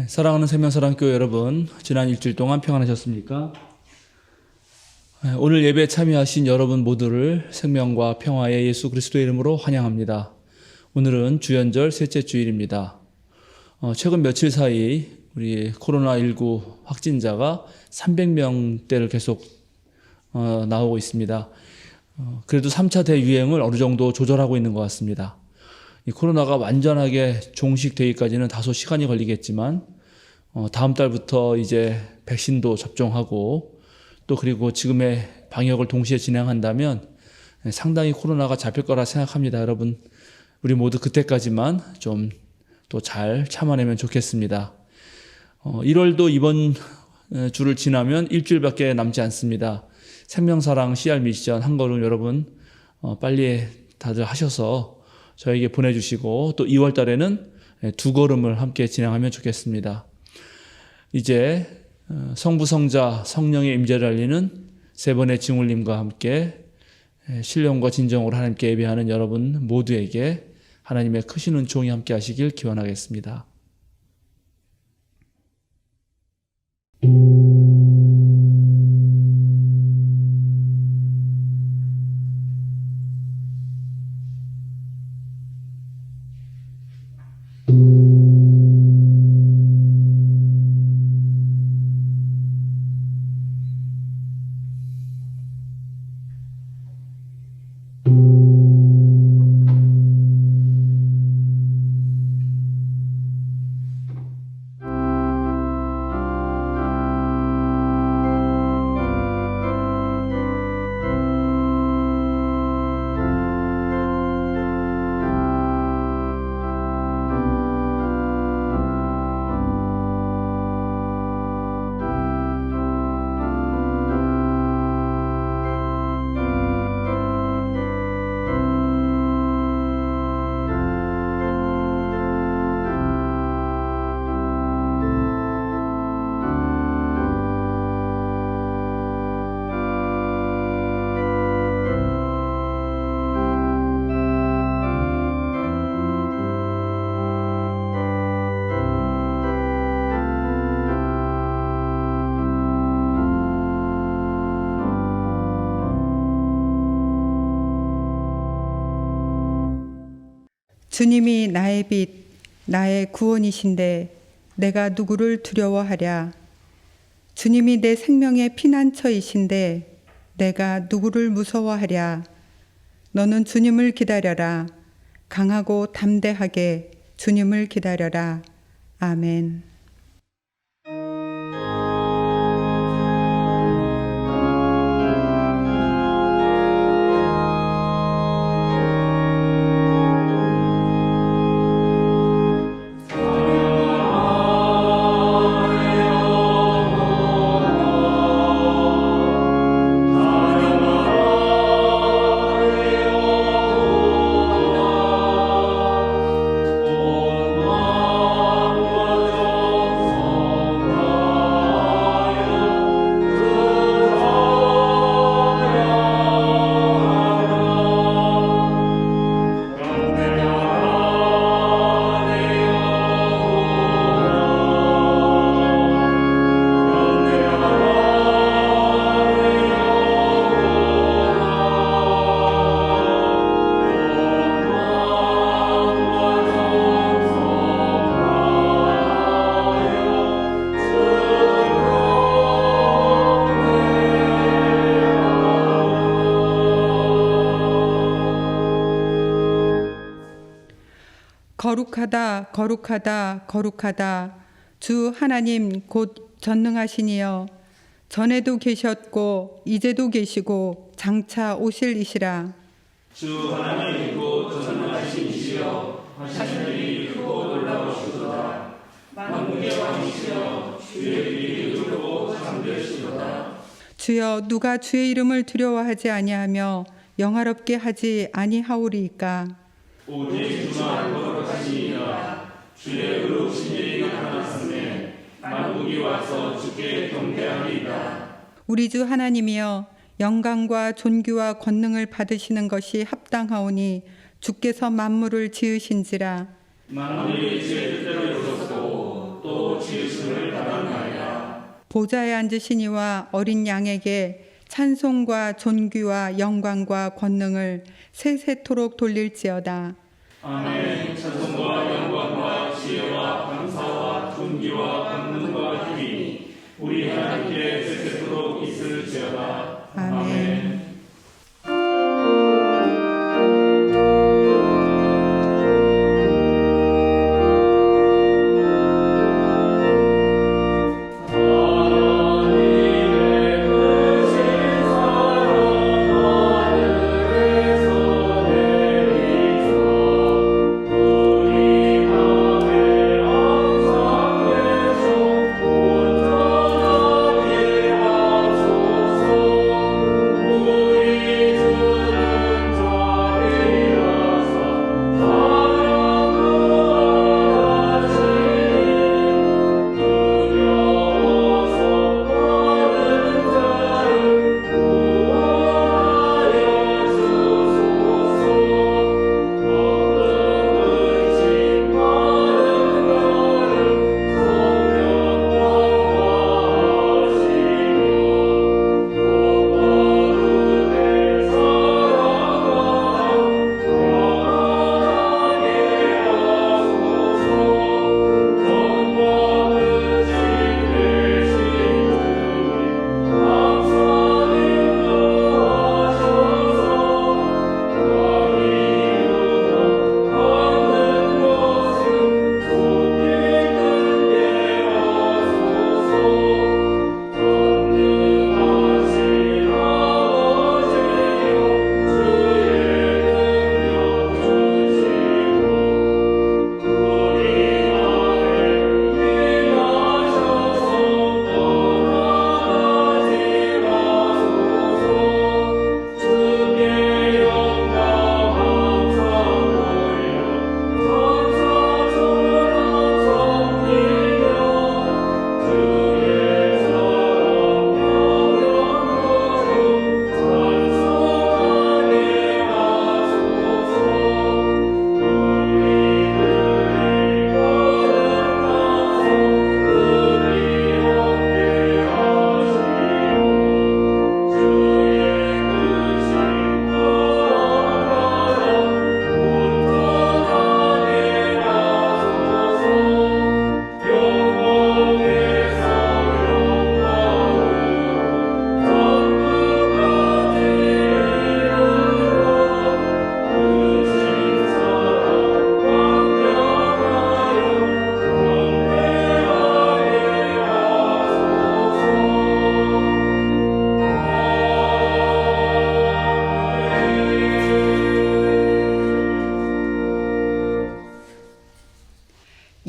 사랑하는 생명사랑교회 여러분, 지난 일주일 동안 평안하셨습니까? 오늘 예배에 참여하신 여러분 모두를 생명과 평화의 예수 그리스도의 이름으로 환영합니다. 오늘은 주연절 셋째 주일입니다. 최근 며칠 사이 우리 코로나19 확진자가 300명대를 계속 나오고 있습니다. 그래도 3차 대유행을 어느 정도 조절하고 있는 것 같습니다. 이 코로나가 완전하게 종식되기까지는 다소 시간이 걸리겠지만 다음 달부터 이제 백신도 접종하고 또 그리고 지금의 방역을 동시에 진행한다면 상당히 코로나가 잡힐 거라 생각합니다. 여러분, 우리 모두 그때까지만 좀 또 잘 참아내면 좋겠습니다. 1월도 이번 주를 지나면 일주일밖에 남지 않습니다. 생명사랑 CR 미션 한 걸음 여러분 빨리 다들 하셔서 저에게 보내주시고 또 2월 달에는 2걸음을 함께 진행하면 좋겠습니다. 이제 성부, 성자, 성령의 임재를 알리는 세 번의 증울림과 함께 신령과 진정으로 하나님께 예배하는 여러분 모두에게 하나님의 크신 은총이 함께 하시길 기원하겠습니다. 주님이 나의 빛, 나의 구원이신데 내가 누구를 두려워하랴. 주님이 내 생명의 피난처이신데 내가 누구를 무서워하랴. 너는 주님을 기다려라. 강하고 담대하게 주님을 기다려라. 아멘. 거룩하다, 거룩하다, 거룩하다. 주 하나님 곧 전능하시니여. 전에도 계셨고 이제도 계시고 장차 오실 이시라. 주 하나님 곧 전능하신 이시여, 하시느니 크고 놀라우시도다. 만국의 왕이시여, 주의 이름이 누르고 잠되시도다. 주여, 누가 주의 이름을 두려워하지 아니하며 영화롭게 하지 아니하오리이까. 오직 주만 거룩하시니라. 주의 의로우신 일이 나타났으며 만국이 와서 주께 경배하리이다. 우리 주 하나님이여, 영광과 존귀와 권능을 받으시는 것이 합당하오니 주께서 만물을 지으신지라. 만물이 주의 뜻대로 이루었고 또 보좌에 앉으신 이와 어린 양에게 찬송과 존귀와 영광과 권능을 세세토록 돌릴지어다. 아멘. 찬송과 영광과 지혜와 감사와 존귀와 권능과 힘이 우리 하나님께 세세토록 있을지어다. 아멘.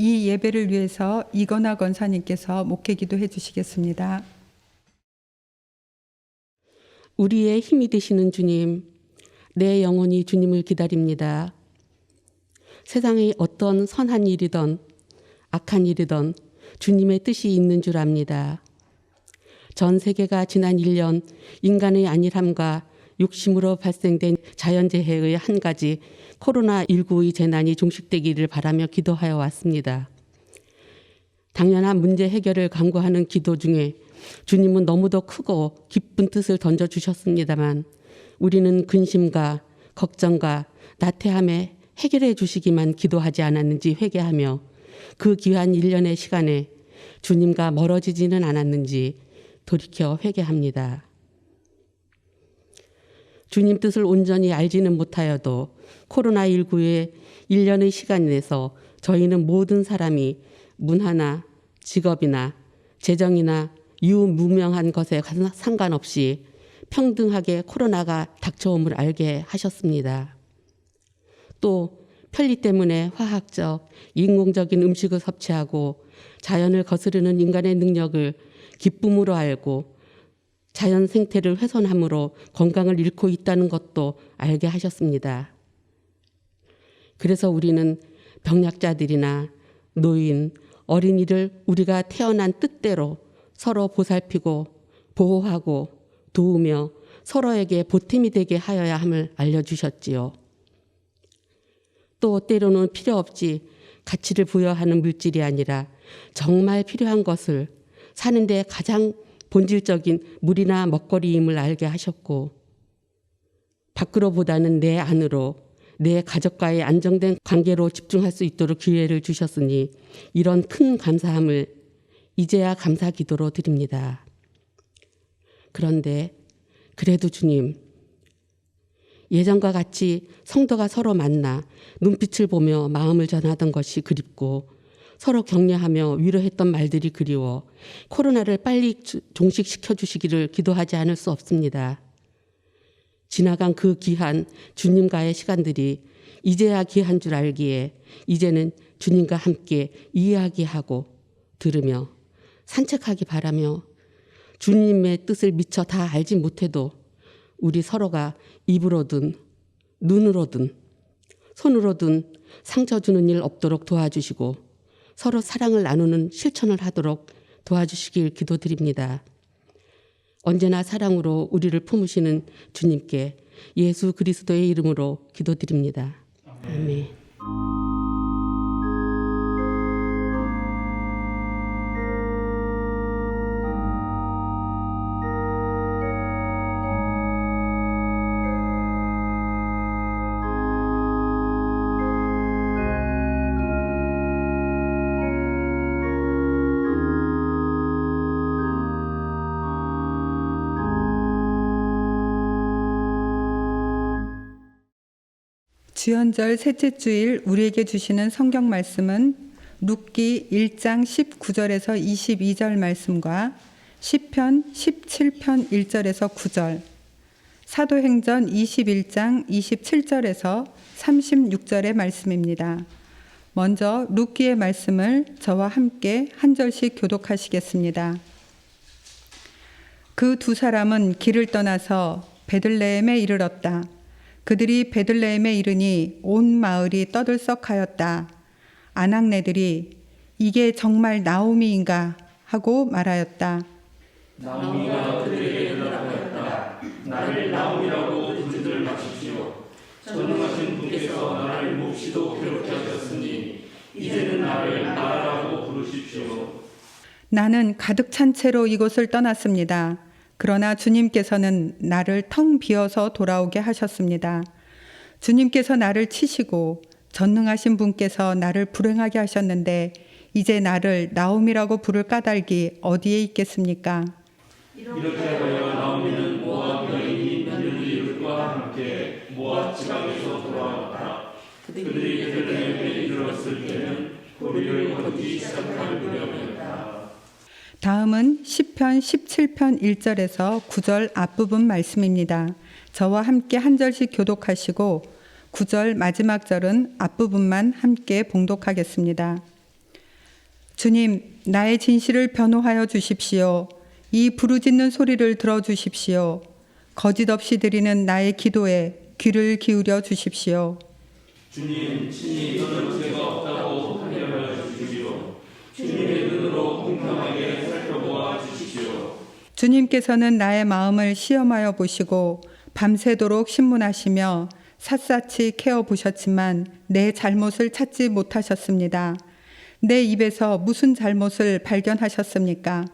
이 예배를 위해서 이건하 권사님께서 목회 기도해 주시겠습니다. 우리의 힘이 되시는 주님, 내 영혼이 주님을 기다립니다. 세상에 어떤 선한 일이든 악한 일이든 주님의 뜻이 있는 줄 압니다. 전 세계가 지난 1년 인간의 안일함과 욕심으로 발생된 자연재해의 한 가지 코로나19의 재난이 종식되기를 바라며 기도하여 왔습니다. 당연한 문제 해결을 강구하는 기도 중에 주님은 너무도 크고 깊은 뜻을 던져주셨습니다만 우리는 근심과 걱정과 나태함에 해결해 주시기만 기도하지 않았는지 회개하며 그 귀한 1년의 시간에 주님과 멀어지지는 않았는지 돌이켜 회개합니다. 주님 뜻을 온전히 알지는 못하여도 코로나19의 1년의 시간 내에서 저희는 모든 사람이 문화나 직업이나 재정이나 유무명한 것에 상관없이 평등하게 코로나가 닥쳐옴을 알게 하셨습니다. 또 편리 때문에 화학적, 인공적인 음식을 섭취하고 자연을 거스르는 인간의 능력을 기쁨으로 알고 자연 생태를 훼손함으로 건강을 잃고 있다는 것도 알게 하셨습니다. 그래서 우리는 병약자들이나 노인, 어린이를 우리가 태어난 뜻대로 서로 보살피고 보호하고 도우며 서로에게 보탬이 되게 하여야 함을 알려주셨지요. 또 때로는 필요 없이 가치를 부여하는 물질이 아니라 정말 필요한 것을 사는데 가장 본질적인 물이나 먹거리임을 알게 하셨고 밖으로보다는 내 안으로 내 가족과의 안정된 관계로 집중할 수 있도록 기회를 주셨으니 이런 큰 감사함을 이제야 감사 기도로 드립니다. 그런데 그래도 주님, 예전과 같이 성도가 서로 만나 눈빛을 보며 마음을 전하던 것이 그립고 서로 격려하며 위로했던 말들이 그리워 코로나를 빨리 종식시켜 주시기를 기도하지 않을 수 없습니다. 지나간 그 귀한 주님과의 시간들이 이제야 귀한 줄 알기에 이제는 주님과 함께 이야기하고 들으며 산책하기 바라며 주님의 뜻을 미처 다 알지 못해도 우리 서로가 입으로든 눈으로든 손으로든 상처 주는 일 없도록 도와주시고 서로 사랑을 나누는 실천을 하도록 도와주시길 기도드립니다. 언제나 사랑으로 우리를 품으시는 주님께 예수 그리스도의 이름으로 기도드립니다. 아멘. 주연절 셋째 주일 우리에게 주시는 성경 말씀은 룻기 1장 19절에서 22절 말씀과 시편 17편 1절에서 9절, 사도행전 21장 27절에서 36절의 말씀입니다. 먼저 룻기의 말씀을 저와 함께 한 절씩 교독하시겠습니다. 그 두 사람은 길을 떠나서 베들레헴에 이르렀다. 그들이 베들레헴에 이르니 온 마을이 떠들썩하였다. 아낙네들이 이게 정말 나오미인가 하고 말하였다. 나오미가 그들에게 대답하였다. 나를 나오미라고 부르지들 마십시오. 전능하신 분께서 나를 몹시도 괴롭게 하셨으니 이제는 나를 나라라고 부르십시오. 나는 가득 찬 채로 이곳을 떠났습니다. 그러나 주님께서는 나를 텅 비어서 돌아오게 하셨습니다. 주님께서 나를 치시고 전능하신 분께서 나를 불행하게 하셨는데 이제 나를 나옴이라고 부를 까닭이 어디에 있겠습니까? 이렇게 하여 나오미는 모압 여인이 며느리 룻과 함께 모압 지방에서 돌아왔다. 그들이 베들레헴에 이르렀을 때는 우리를 걷기 시작할 무렵이었다. 다음은 시편 17편 1절에서 9절 앞부분 말씀입니다. 저와 함께 한 절씩 교독하시고 9절 마지막 절은 앞부분만 함께 봉독하겠습니다. 주님, 나의 진실을 변호하여 주십시오. 이 부르짖는 소리를 들어주십시오. 거짓 없이 드리는 나의 기도에 귀를 기울여 주십시오. 주님, 친히 저는 죄가 없다고 하여 주십시오. 주님의 눈으로 공평하게 살펴보아 주십시오. 주님께서는 나의 마음을 시험하여 보시고 밤새도록 신문하시며 샅샅이 캐어 보셨지만 내 잘못을 찾지 못하셨습니다. 내 입에서 무슨 잘못을 발견하셨습니까?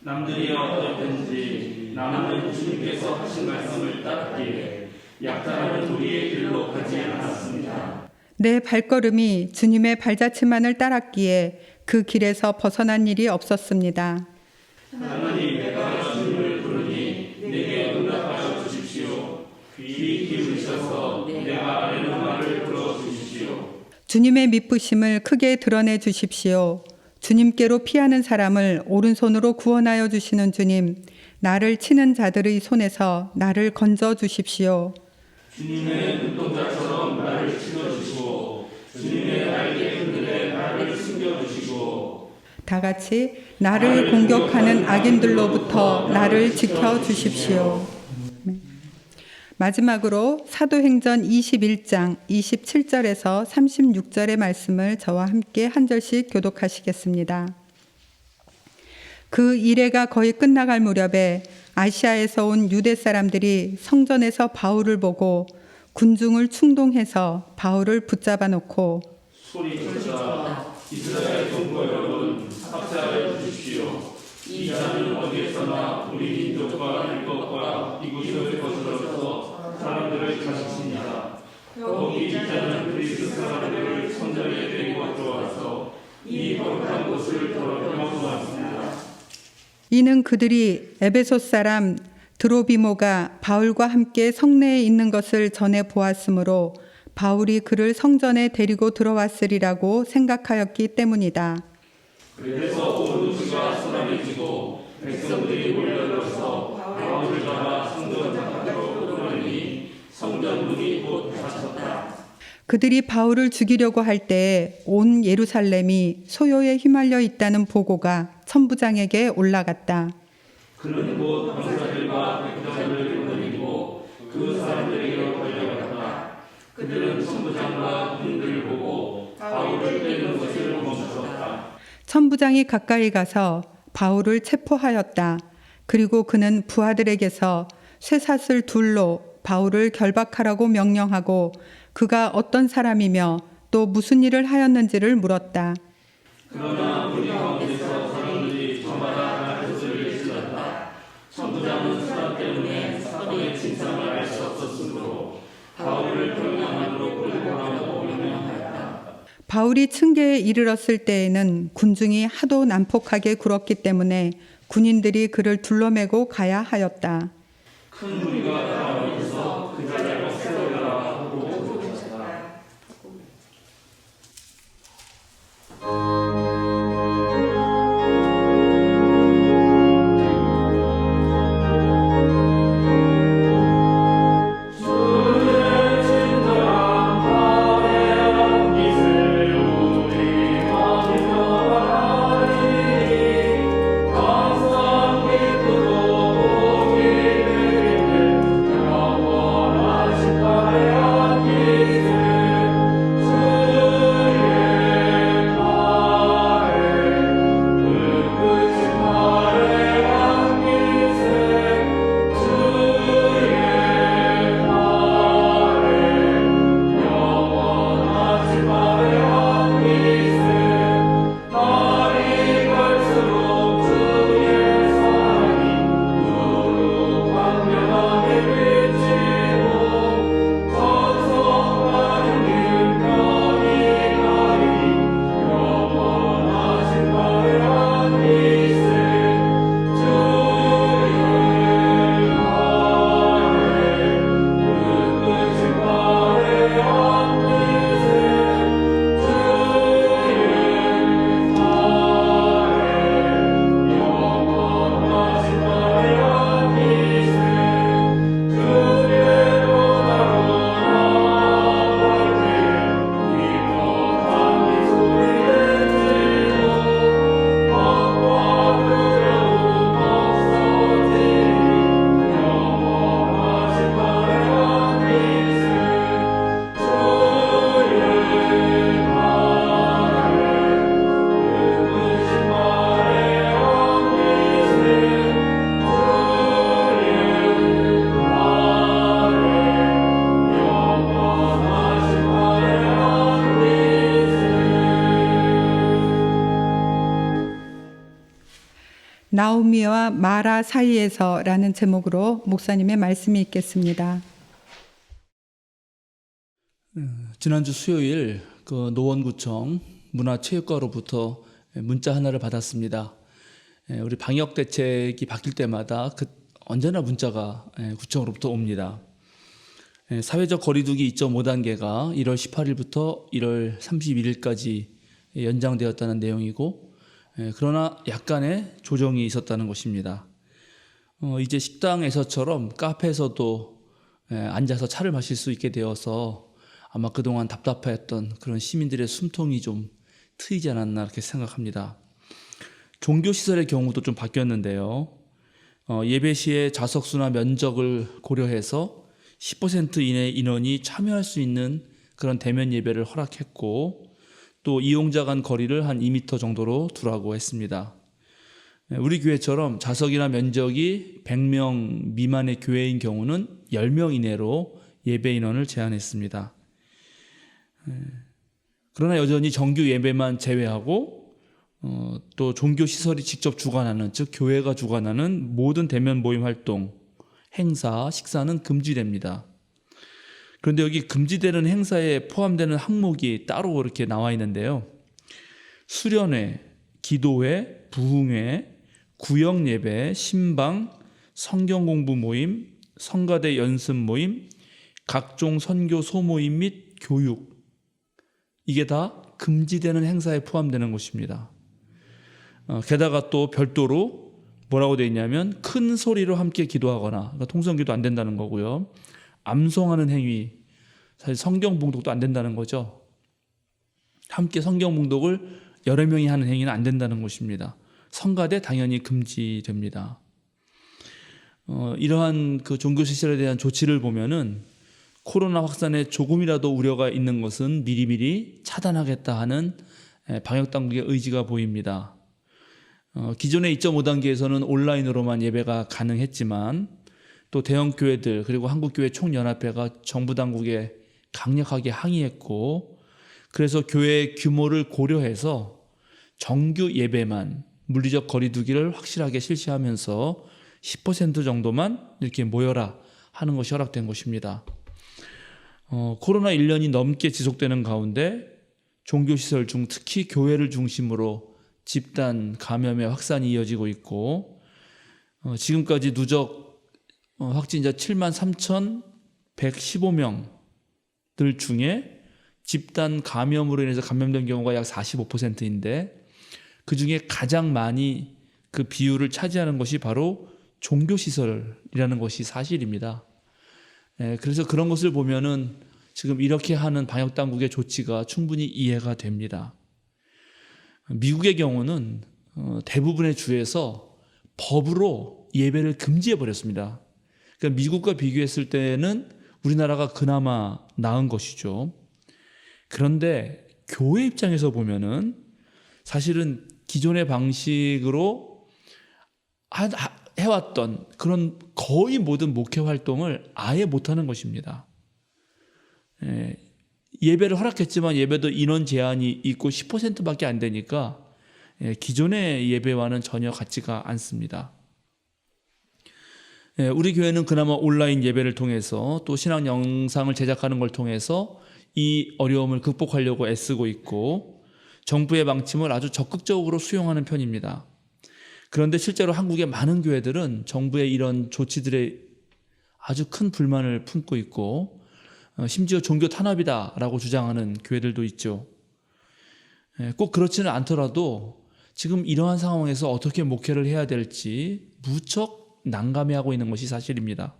남들이 어떻든지 나는 주님께서 하신 말씀을 따랐기에 약탈하는 우리의 길로 가지 않았습니다. 내 발걸음이 주님의 발자취만을 따랐기에 그 길에서 벗어난 일이 없었습니다. 하나님, 내가 주님을 부르니 내게 응답하여 주십시오. 귀 기울이셔서 내가 아뢰는 말을 들어주십시오. 주님의 미쁘심을 크게 드러내 주십시오. 주님께로 피하는 사람을 오른손으로 구원하여 주시는 주님, 나를 치는 자들의 손에서 나를 건져 주십시오. 주님의 눈동자처럼 나를 치워주시고 주님의 날개 그늘에 나를 숨겨주시고 다 같이 나를 공격하는 악인들로부터 나를 지켜 주십시오. 마지막으로 사도행전 21장 27절에서 36절의 말씀을 저와 함께 한 절씩 교독하시겠습니다. 그 이래가 거의 끝나갈 무렵에 아시아에서 온 유대 사람들이 성전에서 바울을 보고 군중을 충동해서 바울을 붙잡아 놓고 소리쳤다. 이스라엘 동거 여러분, 합사하여 주십시오. 이는 그들이 에베소 사람 드로비모가 바울과 함께 성내에 있는 것을 전에 보았으므로 바울이 그를 성전에 데리고 들어왔으리라고 생각하였기 때문이다. 그들이 바울을 죽이려고 할 때에 온 예루살렘이 소요에 휘말려 있다는 보고가 천부장에게 올라갔다. 천부장이 가까이 가서 바울을 체포하였다. 그리고 그는 부하들에게서 쇠사슬 둘로 바울을 결박하라고 명령하고 그가 어떤 사람이며 또 무슨 일을 하였는지를 물었다. 바울이 층계에 이르렀을 때에는 군중이 하도 난폭하게 굴었기 때문에 군인들이 그를 둘러매고 가야 하였다. 나오미와 마라 사이에서라는 제목으로 목사님의 말씀이 있겠습니다. 지난주 수요일 그 노원구청 문화체육과로부터 문자 하나를 받았습니다. 우리 방역 대책이 바뀔 때마다 언제나 문자가 구청으로부터 옵니다. 사회적 거리두기 2.5단계가 1월 18일부터 1월 31일까지 연장되었다는 내용이고, 그러나 약간의 조정이 있었다는 것입니다. 이제 식당에서처럼 카페에서도 앉아서 차를 마실 수 있게 되어서 아마 그동안 답답했던 그런 시민들의 숨통이 좀 트이지 않았나 이렇게 생각합니다. 종교시설의 경우도 좀 바뀌었는데요. 예배 시에 좌석수나 면적을 고려해서 10% 이내 인원이 참여할 수 있는 그런 대면 예배를 허락했고, 또 이용자 간 거리를 한 2m 정도로 두라고 했습니다. 우리 교회처럼 좌석이나 면적이 100명 미만의 교회인 경우는 10명 이내로 예배 인원을 제한했습니다. 그러나 여전히 정규 예배만 제외하고 또 종교 시설이 직접 주관하는, 즉 교회가 주관하는 모든 대면 모임 활동, 행사, 식사는 금지됩니다. 그런데 여기 금지되는 행사에 포함되는 항목이 따로 이렇게 나와 있는데요. 수련회, 기도회, 부흥회, 구역 예배, 신방, 성경 공부 모임, 성가대 연습 모임, 각종 선교 소모임 및 교육, 이게 다 금지되는 행사에 포함되는 것입니다. 게다가 또 별도로 뭐라고 되어 있냐면 큰 소리로 함께 기도하거나, 그러니까 통성기도 안 된다는 거고요. 암송하는 행위, 사실 성경 봉독도 안 된다는 거죠. 함께 성경 봉독을 여러 명이 하는 행위는 안 된다는 것입니다. 성가대 당연히 금지됩니다. 이러한 그 종교시설에 대한 조치를 보면은 코로나 확산에 조금이라도 우려가 있는 것은 미리미리 차단하겠다 하는 방역당국의 의지가 보입니다. 기존의 2.5단계에서는 온라인으로만 예배가 가능했지만 또 대형교회들 그리고 한국교회 총연합회가 정부 당국에 강력하게 항의했고, 그래서 교회의 규모를 고려해서 정규 예배만 물리적 거리두기를 확실하게 실시하면서 10% 정도만 이렇게 모여라 하는 것이 허락된 것입니다. 코로나 1년이 넘게 지속되는 가운데 종교시설 중 특히 교회를 중심으로 집단 감염의 확산이 이어지고 있고, 지금까지 누적 확진자 73,115명들 중에 집단 감염으로 인해서 감염된 경우가 약 45%인데 그 중에 가장 많이 그 비율을 차지하는 것이 바로 종교시설이라는 것이 사실입니다. 그래서 그런 것을 보면은 지금 이렇게 하는 방역당국의 조치가 충분히 이해가 됩니다. 미국의 경우는 대부분의 주에서 법으로 예배를 금지해 버렸습니다. 그러니까 미국과 비교했을 때는 우리나라가 그나마 나은 것이죠. 그런데 교회 입장에서 보면은 사실은 기존의 방식으로 해왔던 그런 거의 모든 목회 활동을 아예 못하는 것입니다. 예배를 허락했지만 예배도 인원 제한이 있고 10%밖에 안 되니까 기존의 예배와는 전혀 같지가 않습니다. 우리 교회는 그나마 온라인 예배를 통해서 또 신앙 영상을 제작하는 걸 통해서 이 어려움을 극복하려고 애쓰고 있고 정부의 방침을 아주 적극적으로 수용하는 편입니다. 그런데 실제로 한국의 많은 교회들은 정부의 이런 조치들에 아주 큰 불만을 품고 있고 심지어 종교 탄압이다라고 주장하는 교회들도 있죠. 꼭 그렇지는 않더라도 지금 이러한 상황에서 어떻게 목회를 해야 될지 무척 난감해하고 있는 것이 사실입니다.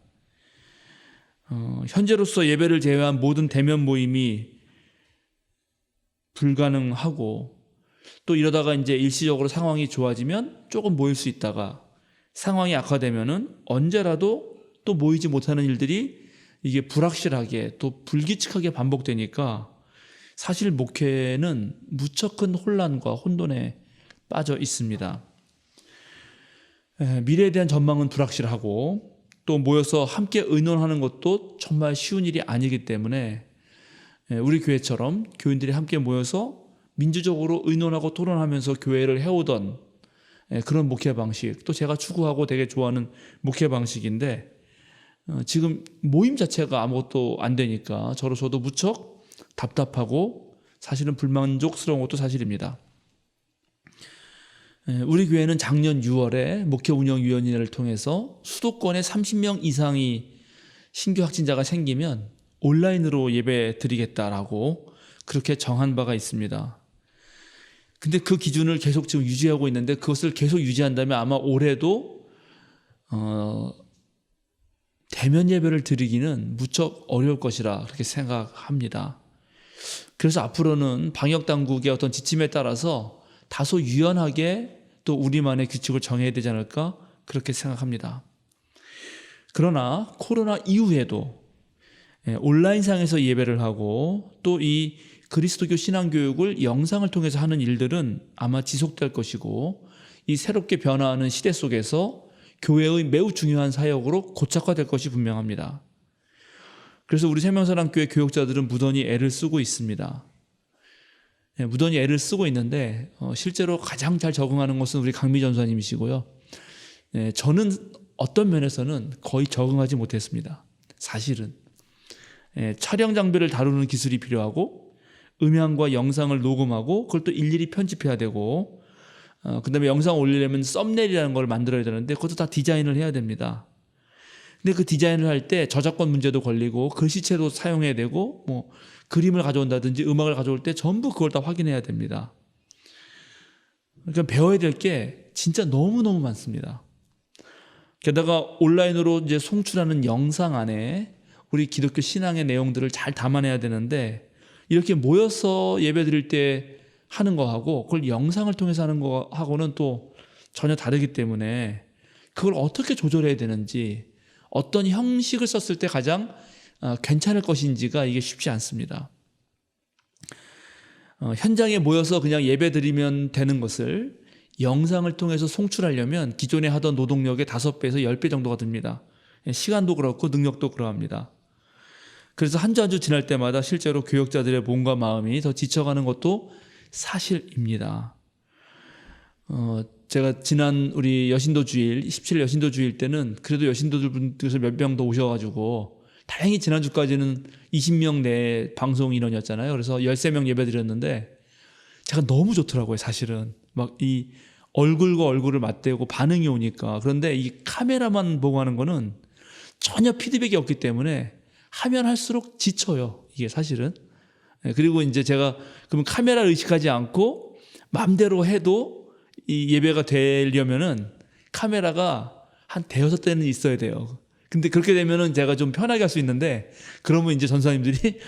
현재로서 예배를 제외한 모든 대면 모임이 불가능하고 또 이러다가 이제 일시적으로 상황이 좋아지면 조금 모일 수 있다가 상황이 악화되면은 언제라도 또 모이지 못하는 일들이 이게 불확실하게 또 불규칙하게 반복되니까 사실 목회는 무척 큰 혼란과 혼돈에 빠져 있습니다. 미래에 대한 전망은 불확실하고 또 모여서 함께 의논하는 것도 정말 쉬운 일이 아니기 때문에 우리 교회처럼 교인들이 함께 모여서 민주적으로 의논하고 토론하면서 교회를 해오던 그런 목회 방식, 또 제가 추구하고 되게 좋아하는 목회 방식인데 지금 모임 자체가 아무것도 안 되니까 저로서도 무척 답답하고 사실은 불만족스러운 것도 사실입니다. 우리 교회는 작년 6월에 목회 운영위원회를 통해서 수도권에 30명 이상이 신규 확진자가 생기면 온라인으로 예배 드리겠다라고 그렇게 정한 바가 있습니다. 근데 그 기준을 계속 지금 유지하고 있는데 그것을 계속 유지한다면 아마 올해도 대면 예배를 드리기는 무척 어려울 것이라 그렇게 생각합니다. 그래서 앞으로는 방역당국의 어떤 지침에 따라서 다소 유연하게 또 우리만의 규칙을 정해야 되지 않을까 그렇게 생각합니다. 그러나 코로나 이후에도 온라인상에서 예배를 하고 또 이 그리스도교 신앙교육을 영상을 통해서 하는 일들은 아마 지속될 것이고 이 새롭게 변화하는 시대 속에서 교회의 매우 중요한 사역으로 고착화될 것이 분명합니다. 그래서 우리 생명사랑교회 교육자들은 무던히 애를 쓰고 있습니다. 무던히 애를 쓰고 있는데 실제로 가장 잘 적응하는 것은 우리 강미 전사님이시고요. 저는 어떤 면에서는 거의 적응하지 못했습니다. 사실은 촬영 장비를 다루는 기술이 필요하고 음향과 영상을 녹음하고 그걸 또 일일이 편집해야 되고 그다음에 영상 올리려면 썸네일이라는 걸 만들어야 되는데 그것도 다 디자인을 해야 됩니다. 근데 그 디자인을 할 때 저작권 문제도 걸리고 글씨체도 사용해야 되고 뭐 그림을 가져온다든지 음악을 가져올 때 전부 그걸 다 확인해야 됩니다. 그러니까 배워야 될 게 진짜 너무너무 많습니다. 게다가 온라인으로 이제 송출하는 영상 안에 우리 기독교 신앙의 내용들을 잘 담아내야 되는데 이렇게 모여서 예배 드릴 때 하는 거하고 그걸 영상을 통해서 하는 거하고는 또 전혀 다르기 때문에 그걸 어떻게 조절해야 되는지 어떤 형식을 썼을 때 가장 괜찮을 것인지가 이게 쉽지 않습니다. 현장에 모여서 그냥 예배 드리면 되는 것을 영상을 통해서 송출하려면 기존에 하던 노동력의 5배에서 10배 정도가 듭니다. 시간도 그렇고 능력도 그러합니다. 그래서 한 주 한 주 지날 때마다 실제로 교역자들의 몸과 마음이 더 지쳐가는 것도 사실입니다. 제가 지난 우리 여신도 주일 17 여신도 주일 때는 그래도 여신도들 분께서 몇 명 더 오셔가지고 다행히 지난주까지는 20명 내 방송 인원이었잖아요. 그래서 13명 예배 드렸는데 제가 너무 좋더라고요. 사실은 막 이 얼굴과 얼굴을 맞대고 반응이 오니까. 그런데 이 카메라만 보고 하는 거는 전혀 피드백이 없기 때문에 하면 할수록 지쳐요. 이게 사실은. 그리고 이제 제가 그러면 카메라를 의식하지 않고 마음대로 해도 이 예배가 되려면은 카메라가 한 대여섯 대는 있어야 돼요. 근데 그렇게 되면은 제가 좀 편하게 할 수 있는데 그러면 이제 전사님들이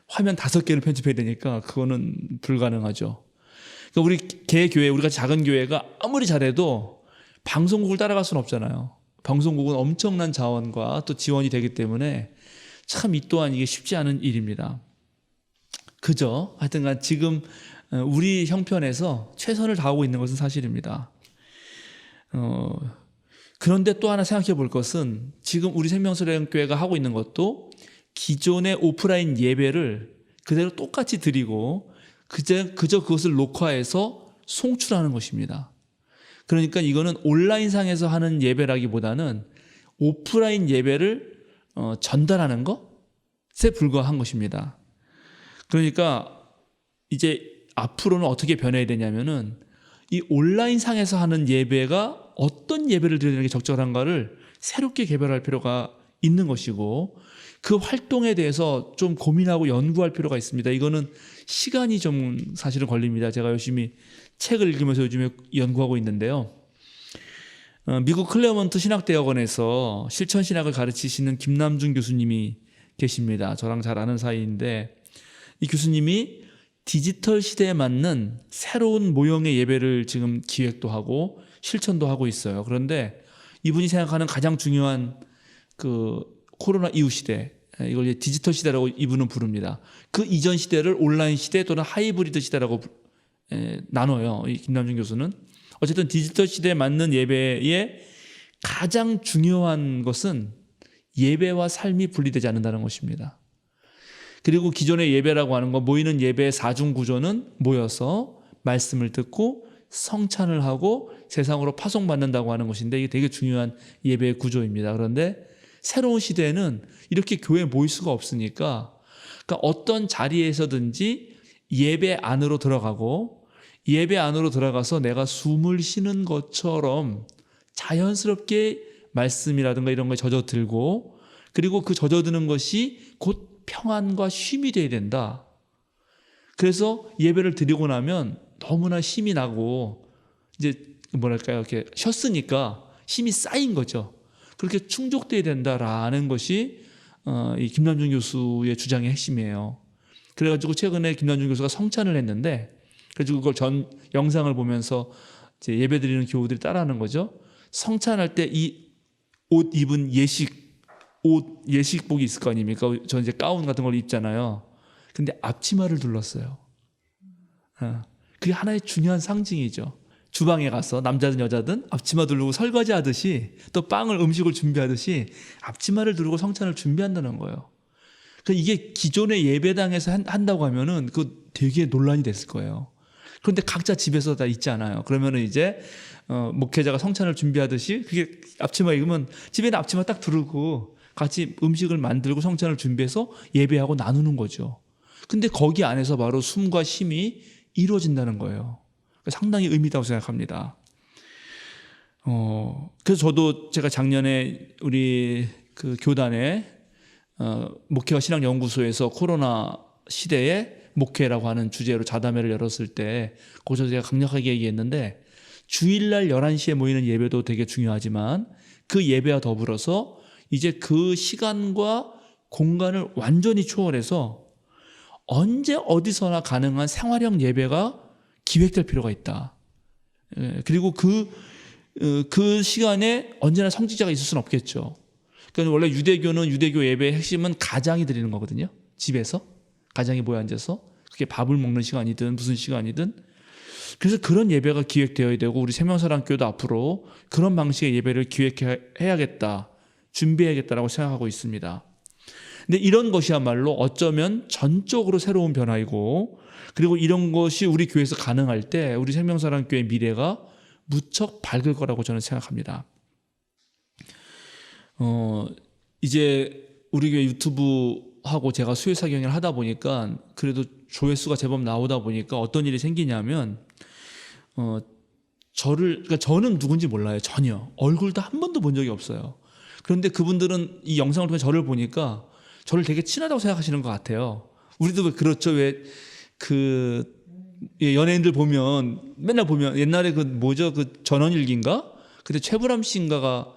화면 5개를 편집해야 되니까 그거는 불가능하죠. 그러니까 우리 개교회, 우리가 작은 교회가 아무리 잘해도 방송국을 따라갈 수는 없잖아요. 방송국은 엄청난 자원과 또 지원이 되기 때문에 참 이 또한 이게 쉽지 않은 일입니다. 그죠? 하여튼간 지금 우리 형편에서 최선을 다하고 있는 것은 사실입니다. 그런데 또 하나 생각해 볼 것은 지금 우리 생명사랑교회가 하고 있는 것도 기존의 오프라인 예배를 그대로 똑같이 드리고 그저 그것을 녹화해서 송출하는 것입니다. 그러니까 이거는 온라인상에서 하는 예배라기보다는 오프라인 예배를 전달하는 것에 불과한 것입니다. 그러니까 이제 앞으로는 어떻게 변해야 되냐면은 이 온라인상에서 하는 예배가 어떤 예배를 드리는 게 적절한가를 새롭게 개발할 필요가 있는 것이고 그 활동에 대해서 좀 고민하고 연구할 필요가 있습니다. 이거는 시간이 좀 사실은 걸립니다. 제가 열심히 책을 읽으면서 요즘에 연구하고 있는데요. 미국 클레어먼트 신학대학원에서 실천신학을 가르치시는 김남중 교수님이 계십니다. 저랑 잘 아는 사이인데 이 교수님이 디지털 시대에 맞는 새로운 모형의 예배를 지금 기획도 하고 실천도 하고 있어요. 그런데 이분이 생각하는 가장 중요한 그 코로나 이후 시대, 이걸 이제 디지털 시대라고 이분은 부릅니다. 그 이전 시대를 온라인 시대 또는 하이브리드 시대라고 나눠요. 이 김남준 교수는. 어쨌든 디지털 시대에 맞는 예배의 가장 중요한 것은 예배와 삶이 분리되지 않는다는 것입니다. 그리고 기존의 예배라고 하는 거, 모이는 예배의 4중 구조는 모여서 말씀을 듣고 성찬을 하고 세상으로 파송받는다고 하는 것인데 이게 되게 중요한 예배의 구조입니다. 그런데 새로운 시대에는 이렇게 교회에 모일 수가 없으니까 그러니까 어떤 자리에서든지 예배 안으로 들어가고 예배 안으로 들어가서 내가 숨을 쉬는 것처럼 자연스럽게 말씀이라든가 이런 거에 젖어들고 그리고 그 젖어드는 것이 곧 평안과 쉼이 돼야 된다. 그래서 예배를 드리고 나면 너무나 힘이 나고 이제 뭐랄까요, 이렇게 쉬었으니까 힘이 쌓인 거죠. 그렇게 충족돼야 된다라는 것이 이 김남준 교수의 주장의 핵심이에요. 그래가지고 최근에 김남준 교수가 성찬을 했는데, 그래가지고 그걸 전 영상을 보면서 이제 예배드리는 교우들이 따라하는 거죠. 성찬할 때 이 옷 입은 예식복이 있을 거 아닙니까? 저 이제 가운 같은 걸 입잖아요. 근데 앞치마를 둘렀어요. 그게 하나의 중요한 상징이죠. 주방에 가서 남자든 여자든 앞치마 두르고 설거지 하듯이 또 음식을 준비하듯이 앞치마를 두르고 성찬을 준비한다는 거예요. 그 이게 기존의 예배당에서 한다고 하면은 그 되게 논란이 됐을 거예요. 그런데 각자 집에서 다 있잖아요. 그러면은 이제 목회자가 성찬을 준비하듯이 그게 앞치마 입으면 집에는 앞치마 딱 두르고 같이 음식을 만들고 성찬을 준비해서 예배하고 나누는 거죠. 근데 거기 안에서 바로 숨과 쉼이 이루어진다는 거예요. 상당히 의미 있다고 생각합니다. 그래서 저도 제가 작년에 우리 그 교단에 목회와 신앙연구소에서 코로나 시대에 목회라고 하는 주제로 자담회를 열었을 때 거기서 제가 강력하게 얘기했는데 주일날 11시에 모이는 예배도 되게 중요하지만 그 예배와 더불어서 이제 그 시간과 공간을 완전히 초월해서 언제 어디서나 가능한 생활형 예배가 기획될 필요가 있다. 그리고 그 시간에 언제나 성직자가 있을 수는 없겠죠. 그러니까 원래 유대교는 유대교 예배의 핵심은 가장이 드리는 거거든요. 집에서 가장이 모여 앉아서 그게 밥을 먹는 시간이든 무슨 시간이든 그래서 그런 예배가 기획되어야 되고 우리 생명사랑교도 앞으로 그런 방식의 예배를 기획해야겠다, 준비해야겠다라고 생각하고 있습니다. 근데 이런 것이야말로 어쩌면 전적으로 새로운 변화이고 그리고 이런 것이 우리 교회에서 가능할 때 우리 생명사랑교의 미래가 무척 밝을 거라고 저는 생각합니다. 이제 우리 교회 유튜브하고 제가 수요사 경영을 하다 보니까 그래도 조회수가 제법 나오다 보니까 어떤 일이 생기냐면 그러니까 저는 누군지 몰라요. 전혀. 얼굴도 한 번도 본 적이 없어요. 그런데 그분들은 이 영상을 통해 저를 보니까 저를 되게 친하다고 생각하시는 것 같아요. 우리도 그렇죠. 왜 연예인들 보면 맨날 보면 옛날에 그 전원일기인가? 그때 최불암 씨인가가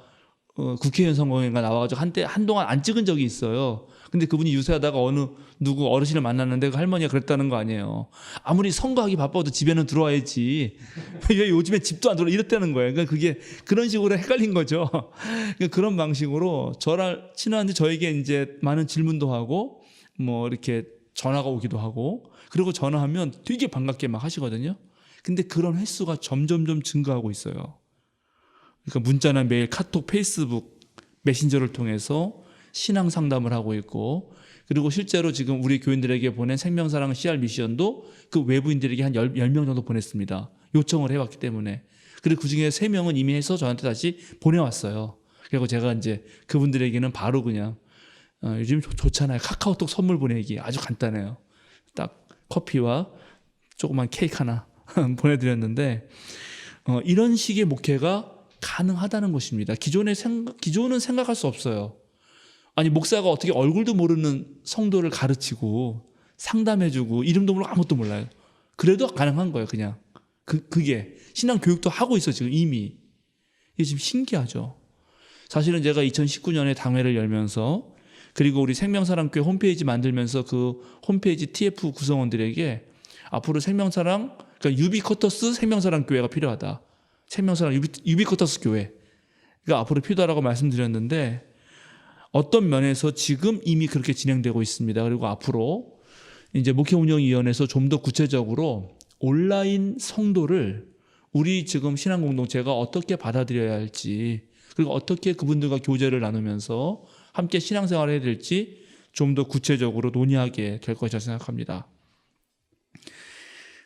국회의원 선거인가 나와가지고 한동안 안 찍은 적이 있어요. 근데 그분이 유세하다가 누구 어르신을 만났는데 그 할머니가 그랬다는 거 아니에요. 아무리 선거하기 바빠도 집에는 들어와야지. 왜 요즘에 집도 안 들어와 이랬다는 거예요. 그러니까 그게 그런 식으로 헷갈린 거죠. 그러니까 그런 방식으로 저랑 친한데 저에게 이제 많은 질문도 하고 뭐 이렇게 전화가 오기도 하고 그리고 전화하면 되게 반갑게 막 하시거든요. 근데 그런 횟수가 점점점 증가하고 있어요. 그러니까 문자나 메일, 카톡, 페이스북, 메신저를 통해서 신앙 상담을 하고 있고 그리고 실제로 지금 우리 교인들에게 보낸 생명사랑 CR 미션도 그 외부인들에게 한 10명 정도 보냈습니다. 요청을 해왔기 때문에. 그리고 그중에 3명은 이미 해서 저한테 다시 보내왔어요. 그리고 제가 이제 그분들에게는 바로 그냥 요즘 좋잖아요. 카카오톡 선물 보내기 아주 간단해요. 딱 커피와 조그만 케이크 하나 보내드렸는데 이런 식의 목회가 가능하다는 것입니다. 기존은 생각할 수 없어요. 아니 목사가 어떻게 얼굴도 모르는 성도를 가르치고 상담해주고 이름도 모르고 아무것도 몰라요. 그래도 가능한 거예요. 그냥 그게 신앙 교육도 하고 있어 지금 이미. 이게 지금 신기하죠. 사실은 제가 2019년에 당회를 열면서 그리고 우리 생명사랑교회 홈페이지 만들면서 그 홈페이지 TF 구성원들에게 앞으로 생명사랑 그러니까 유비쿼터스 생명사랑교회가 필요하다. 생명사랑 유비쿼터스 교회가 앞으로 필요하다고 말씀드렸는데 어떤 면에서 지금 이미 그렇게 진행되고 있습니다. 그리고 앞으로 이제 목회운영위원회에서 좀 더 구체적으로 온라인 성도를 우리 지금 신앙공동체가 어떻게 받아들여야 할지 그리고 어떻게 그분들과 교제를 나누면서 함께 신앙생활을 해야 될지 좀 더 구체적으로 논의하게 될 것이라 생각합니다.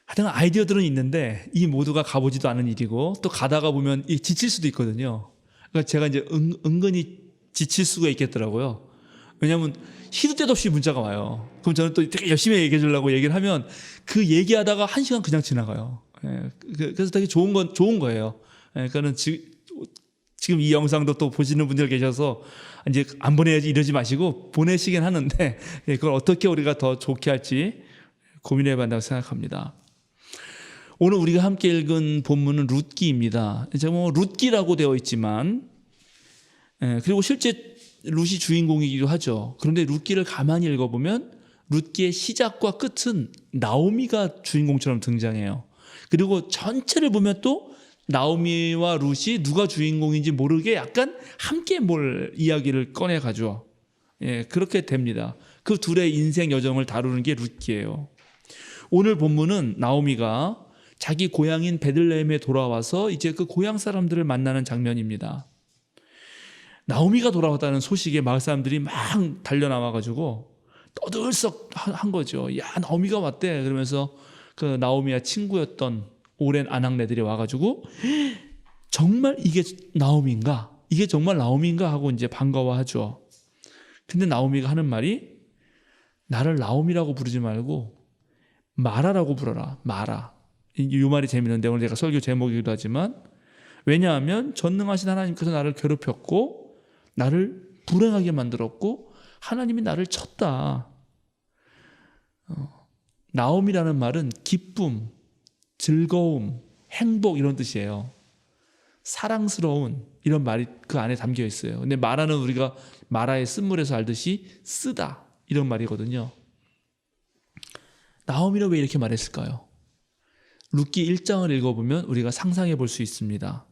하여튼 아이디어들은 있는데 이 모두가 가보지도 않은 일이고 또 가다가 보면 지칠 수도 있거든요. 그러니까 제가 이제 은근히 지칠 수가 있겠더라고요. 왜냐하면 시도 때도 없이 문자가 와요. 그럼 저는 또 되게 열심히 얘기해 주려고 얘기를 하면 그 얘기하다가 1시간 그냥 지나가요. 그래서 되게 좋은 거예요. 그러니까는 지금 이 영상도 또 보시는 분들 계셔서 이제 안 보내야지 이러지 마시고 보내시긴 하는데 그걸 어떻게 우리가 더 좋게 할지 고민해 봐야 생각합니다. 오늘 우리가 함께 읽은 본문은 룻기입니다. 제가 룻기라고 되어 있지만 그리고 실제 룻이 주인공이기도 하죠. 그런데 룻기를 가만히 읽어보면 룻기의 시작과 끝은 나오미가 주인공처럼 등장해요. 그리고 전체를 보면 또 나오미와 룻이 누가 주인공인지 모르게 약간 함께 이야기를 꺼내가죠. 그렇게 됩니다. 그 둘의 인생 여정을 다루는 게 룻기예요. 오늘 본문은 나오미가 자기 고향인 베들레헴에 돌아와서 이제 그 고향 사람들을 만나는 장면입니다. 나오미가 돌아왔다는 소식에 마을 사람들이 막 달려 나와가지고 떠들썩 한 거죠. 야, 나오미가 왔대. 그러면서 그 나오미와 친구였던 오랜 아낙네들이 와가지고 정말 이게 나오미인가? 이게 정말 나오미인가? 하고 이제 반가워하죠. 근데 나오미가 하는 말이 나를 나오미라고 부르지 말고 마라라고 불러라. 마라. 이 말이 재밌는데 오늘 제가 설교 제목이기도 하지만 왜냐하면 전능하신 하나님께서 나를 괴롭혔고 나를 불행하게 만들었고 하나님이 나를 쳤다. 나옴이라는 말은 기쁨, 즐거움, 행복 이런 뜻이에요. 사랑스러운 이런 말이 그 안에 담겨 있어요. 근데 마라는 우리가 마라의 쓴물에서 알듯이 쓰다 이런 말이거든요. 나오미는 왜 이렇게 말했을까요? 룻기 1장을 읽어보면 우리가 상상해 볼 수 있습니다.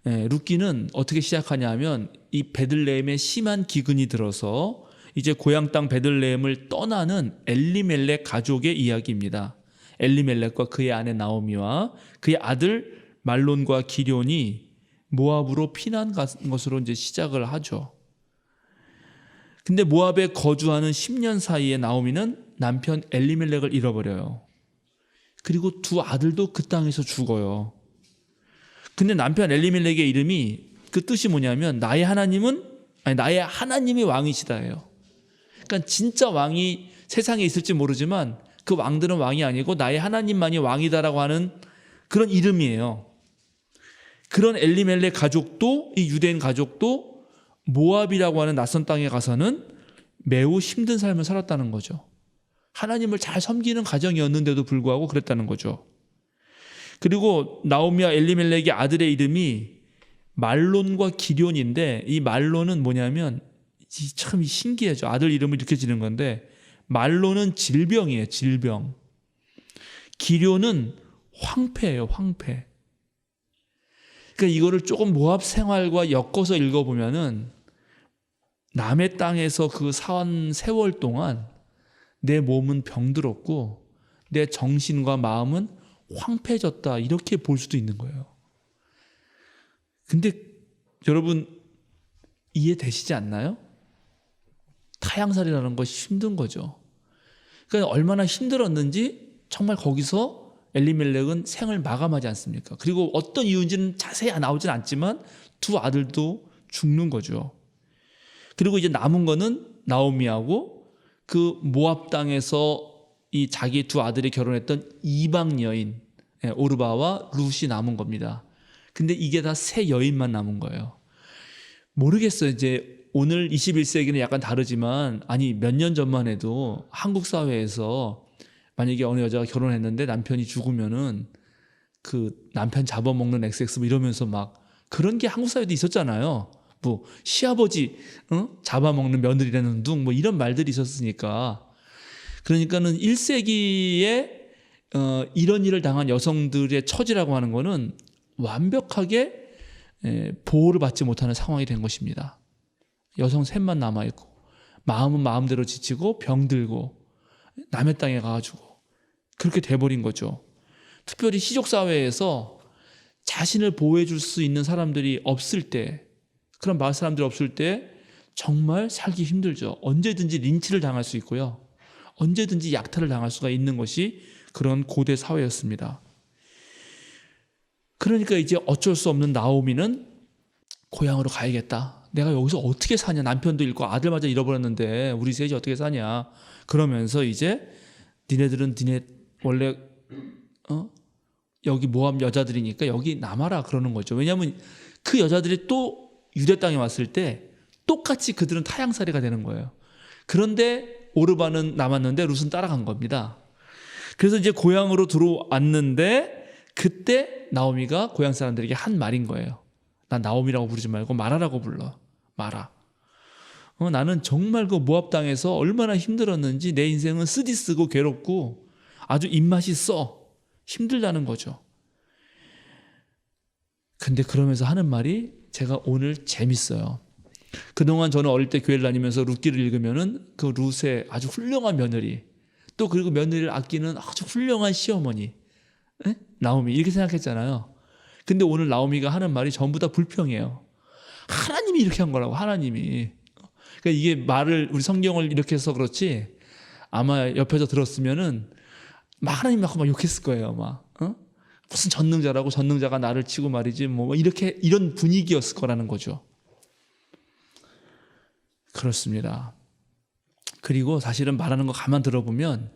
룻기는 어떻게 시작하냐 하면 이 베들레헴에 심한 기근이 들어서 이제 고향 땅 베들레헴을 떠나는 엘리멜렉 가족의 이야기입니다. 엘리멜렉과 그의 아내 나오미와 그의 아들 말론과 기럐이 모압으로 피난 간 것으로 이제 시작을 하죠. 근데 모압에 거주하는 10년 사이에 나오미는 남편 엘리멜렉을 잃어버려요. 그리고 두 아들도 그 땅에서 죽어요. 근데 남편 엘리멜렉의 이름이 그 뜻이 뭐냐면 나의 하나님이 왕이시다예요. 그러니까 진짜 왕이 세상에 있을지 모르지만 그 왕들은 왕이 아니고 나의 하나님만이 왕이다라고 하는 그런 이름이에요. 그런 엘리멜렉 가족도 이 유대인 가족도 모압이라고 하는 낯선 땅에 가서는 매우 힘든 삶을 살았다는 거죠. 하나님을 잘 섬기는 가정이었는데도 불구하고 그랬다는 거죠. 그리고 나오미와 엘리멜렉의 아들의 이름이 말론과 기럐인데 이 말론은 뭐냐면 참 신기하죠. 아들 이름을 이렇게 지는 건데 말론은 질병이에요. 질병. 기럐은 황폐예요. 황폐. 그러니까 이거를 조금 모압 생활과 엮어서 읽어보면은 남의 땅에서 그 산 세월 동안 내 몸은 병들었고 내 정신과 마음은 황폐해졌다 이렇게 볼 수도 있는 거예요. 근데 여러분 이해되시지 않나요? 타향살이라는 것이 힘든 거죠. 그러니까 얼마나 힘들었는지 정말 거기서 엘리멜렉은 생을 마감하지 않습니까? 그리고 어떤 이유인지는 자세히 나오진 않지만 두 아들도 죽는 거죠. 그리고 이제 남은 거는 나오미하고 그 모압 땅에서 이 자기 두 아들이 결혼했던 이방 여인 오르바와 룻이 남은 겁니다. 근데 이게 다 세 여인만 남은 거예요. 모르겠어요. 이제 오늘 21세기는 약간 다르지만 아니 몇 년 전만 해도 한국 사회에서 만약에 어느 여자가 결혼했는데 남편이 죽으면은 그 남편 잡아먹는 XX 뭐 이러면서 막 그런 게 한국 사회도 있었잖아요. 뭐 시아버지 잡아먹는 며느리라는 둥 뭐 이런 말들이 있었으니까 그러니까는 1세기에 이런 일을 당한 여성들의 처지라고 하는 거는 완벽하게 보호를 받지 못하는 상황이 된 것입니다. 여성 셋만 남아있고 마음은 마음대로 지치고 병들고 남의 땅에 가가지고 그렇게 돼버린 거죠. 특별히 시족사회에서 자신을 보호해 줄 수 있는 사람들이 없을 때 그런 마을 사람들이 없을 때 정말 살기 힘들죠. 언제든지 린치를 당할 수 있고요. 언제든지 약탈을 당할 수가 있는 것이 그런 고대 사회였습니다. 그러니까 이제 어쩔 수 없는 나오미는 고향으로 가야겠다. 내가 여기서 어떻게 사냐. 남편도 잃고 아들마저 잃어버렸는데 우리 셋이 어떻게 사냐. 그러면서 이제 니네들은 니네 원래 여기 모압 여자들이니까 여기 남아라 그러는 거죠. 왜냐하면 그 여자들이 또 유대 땅에 왔을 때 똑같이 그들은 타향살이가 되는 거예요. 그런데 오르바는 남았는데 룻은 따라간 겁니다. 그래서 이제 고향으로 들어왔는데 그때 나오미가 고향 사람들에게 한 말인 거예요. 난 나오미라고 부르지 말고 마라라고 불러. 마라. 나는 정말 그 모압 땅에서 얼마나 힘들었는지 내 인생은 쓰디쓰고 괴롭고 아주 입맛이 써. 힘들다는 거죠. 근데 그러면서 하는 말이 제가 오늘 재밌어요. 그동안 저는 어릴 때 교회를 다니면서 룻기를 읽으면은 그 룻의 아주 훌륭한 며느리 또 그리고 며느리를 아끼는 아주 훌륭한 시어머니 나오미 이렇게 생각했잖아요. 근데 오늘 나오미가 하는 말이 전부 다 불평이에요. 하나님이 이렇게 한 거라고. 하나님이. 그러니까 이게 말을 우리 성경을 이렇게 해서 그렇지 아마 옆에서 들었으면은 막 하나님 막 욕했을 거예요. 막 무슨 전능자라고 전능자가 나를 치고 말이지 뭐 이렇게 이런 분위기였을 거라는 거죠. 그렇습니다. 그리고 사실은 말하는 거 가만 들어보면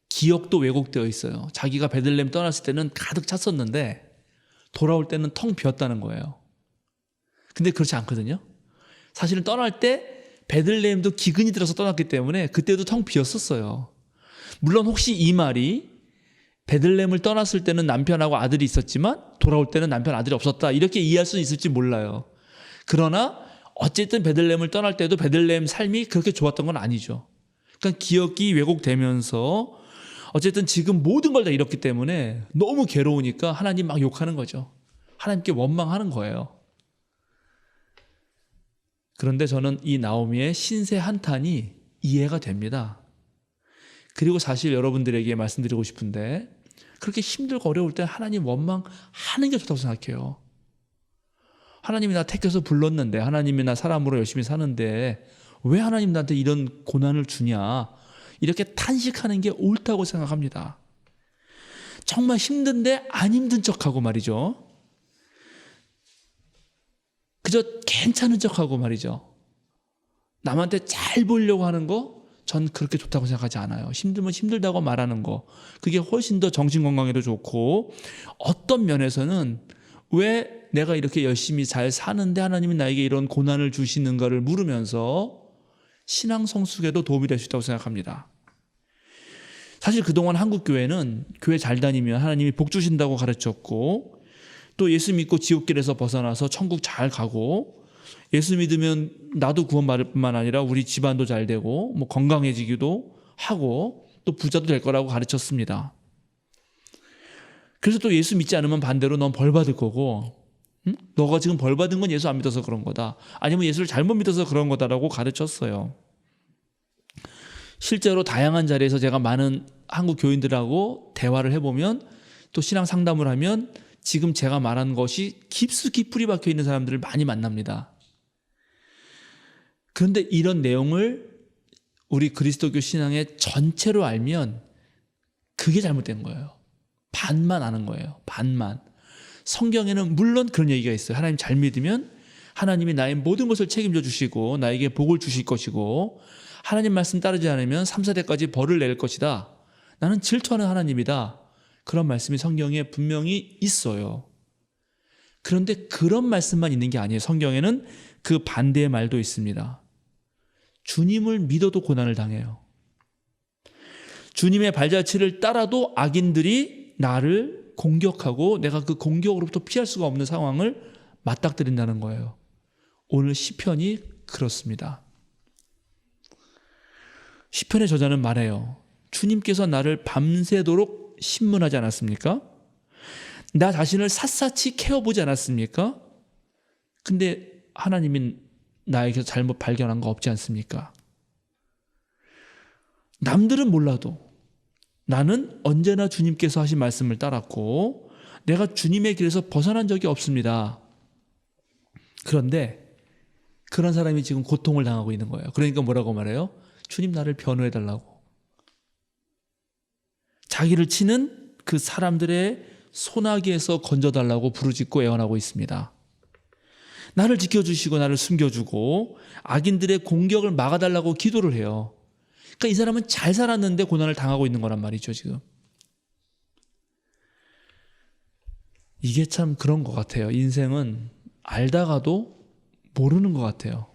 기억도 왜곡되어 있어요. 자기가 베들레헴 떠났을 때는 가득 찼었는데 돌아올 때는 텅 비었다는 거예요. 근데 그렇지 않거든요. 사실은 떠날 때 베들레헴도 기근이 들어서 떠났기 때문에 그때도 텅 비었었어요. 물론 혹시 이 말이 베들레헴을 떠났을 때는 남편하고 아들이 있었지만 돌아올 때는 남편 아들이 없었다 이렇게 이해할 수는 있을지 몰라요. 그러나 어쨌든 베들레헴을 떠날 때도 베들레헴 삶이 그렇게 좋았던 건 아니죠. 그러니까 기억이 왜곡되면서 어쨌든 지금 모든 걸 다 잃었기 때문에 너무 괴로우니까 하나님 막 욕하는 거죠. 하나님께 원망하는 거예요. 그런데 저는 이 나오미의 신세 한탄이 이해가 됩니다. 그리고 사실 여러분들에게 말씀드리고 싶은데 그렇게 힘들고 어려울 때 하나님 원망하는 게 좋다고 생각해요. 하나님이 나 택해서 불렀는데 하나님이 나 사람으로 열심히 사는데 왜 하나님 나한테 이런 고난을 주냐 이렇게 탄식하는 게 옳다고 생각합니다. 정말 힘든데 안 힘든 척하고 말이죠. 그저 괜찮은 척하고 말이죠. 남한테 잘 보이려고 하는 거 전 그렇게 좋다고 생각하지 않아요. 힘들면 힘들다고 말하는 거 그게 훨씬 더 정신건강에도 좋고 어떤 면에서는 왜 내가 이렇게 열심히 잘 사는데 하나님이 나에게 이런 고난을 주시는가를 물으면서 신앙 성숙에도 도움이 될 수 있다고 생각합니다. 사실 그동안 한국교회는 교회 잘 다니면 하나님이 복 주신다고 가르쳤고 또 예수 믿고 지옥길에서 벗어나서 천국 잘 가고 예수 믿으면 나도 구원받을 뿐만 아니라 우리 집안도 잘 되고 뭐 건강해지기도 하고 또 부자도 될 거라고 가르쳤습니다. 그래서 또 예수 믿지 않으면 반대로 넌 벌 받을 거고 너가 지금 벌 받은 건 예수 안 믿어서 그런 거다. 아니면 예수를 잘못 믿어서 그런 거다라고 가르쳤어요. 실제로 다양한 자리에서 제가 많은 한국 교인들하고 대화를 해보면 또 신앙 상담을 하면 지금 제가 말한 것이 깊숙이 뿌리 박혀 있는 사람들을 많이 만납니다. 그런데 이런 내용을 우리 그리스도교 신앙의 전체로 알면 그게 잘못된 거예요. 반만 아는 거예요. 반만. 성경에는 물론 그런 얘기가 있어요. 하나님 잘 믿으면 하나님이 나의 모든 것을 책임져 주시고 나에게 복을 주실 것이고 하나님 말씀 따르지 않으면 3, 4대까지 벌을 낼 것이다. 나는 질투하는 하나님이다. 그런 말씀이 성경에 분명히 있어요. 그런데 그런 말씀만 있는 게 아니에요. 성경에는 그 반대의 말도 있습니다. 주님을 믿어도 고난을 당해요. 주님의 발자취를 따라도 악인들이 나를 공격하고 내가 그 공격으로부터 피할 수가 없는 상황을 맞닥뜨린다는 거예요. 오늘 시편이 그렇습니다. 시편의 저자는 말해요. 주님께서 나를 밤새도록 신문하지 않았습니까? 나 자신을 샅샅이 캐어보지 않았습니까? 근데 하나님이 나에게 잘못 발견한 거 없지 않습니까? 남들은 몰라도 나는 언제나 주님께서 하신 말씀을 따랐고 내가 주님의 길에서 벗어난 적이 없습니다. 그런데 그런 사람이 지금 고통을 당하고 있는 거예요. 그러니까 뭐라고 말해요? 주님 나를 변호해달라고. 자기를 치는 그 사람들의 소나기에서 건져달라고 부르짖고 애원하고 있습니다. 나를 지켜주시고 나를 숨겨주고 악인들의 공격을 막아달라고 기도를 해요. 그러니까 이 사람은 잘 살았는데 고난을 당하고 있는 거란 말이죠, 지금. 이게 참 그런 것 같아요. 인생은 알다가도 모르는 것 같아요.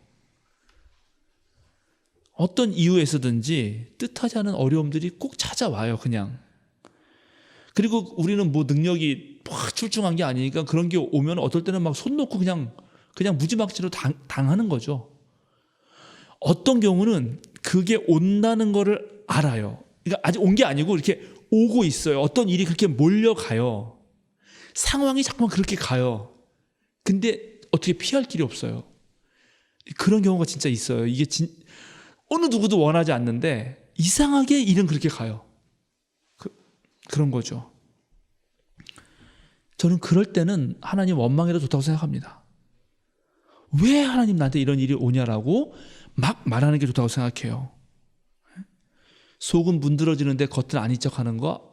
어떤 이유에서든지 뜻하지 않은 어려움들이 꼭 찾아와요, 그냥. 그리고 우리는 뭐 능력이 확 출중한 게 아니니까 그런 게 오면 어떨 때는 막 손 놓고 그냥 무지막지로 당하는 거죠. 어떤 경우는 그게 온다는 거를 알아요. 그러니까 아직 온 게 아니고 이렇게 오고 있어요. 어떤 일이 그렇게 몰려가요. 상황이 자꾸만 그렇게 가요. 근데 어떻게 피할 길이 없어요. 그런 경우가 진짜 있어요. 이게 어느 누구도 원하지 않는데 이상하게 일은 그렇게 가요. 그런 거죠. 저는 그럴 때는 하나님 원망해도 좋다고 생각합니다. 왜 하나님 나한테 이런 일이 오냐라고 막 말하는 게 좋다고 생각해요. 속은 문드러지는데 겉은 아닌 척하는 거,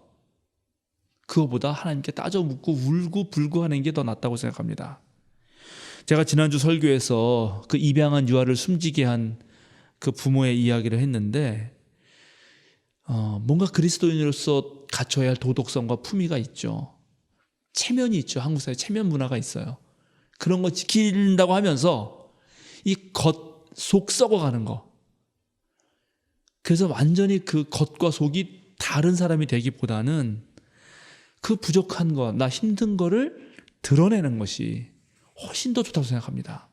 그거보다 하나님께 따져 묻고 울고 불고 하는 게 더 낫다고 생각합니다. 제가 지난주 설교에서 그 입양한 유아를 숨지게 한 그 부모의 이야기를 했는데, 뭔가 그리스도인으로서 갖춰야 할 도덕성과 품위가 있죠. 체면이 있죠. 한국 사회에 체면 문화가 있어요. 그런 거 지킨다고 하면서 이 속 썩어가는 거. 그래서 완전히 그 겉과 속이 다른 사람이 되기보다는 그 부족한 거, 나 힘든 거를 드러내는 것이 훨씬 더 좋다고 생각합니다.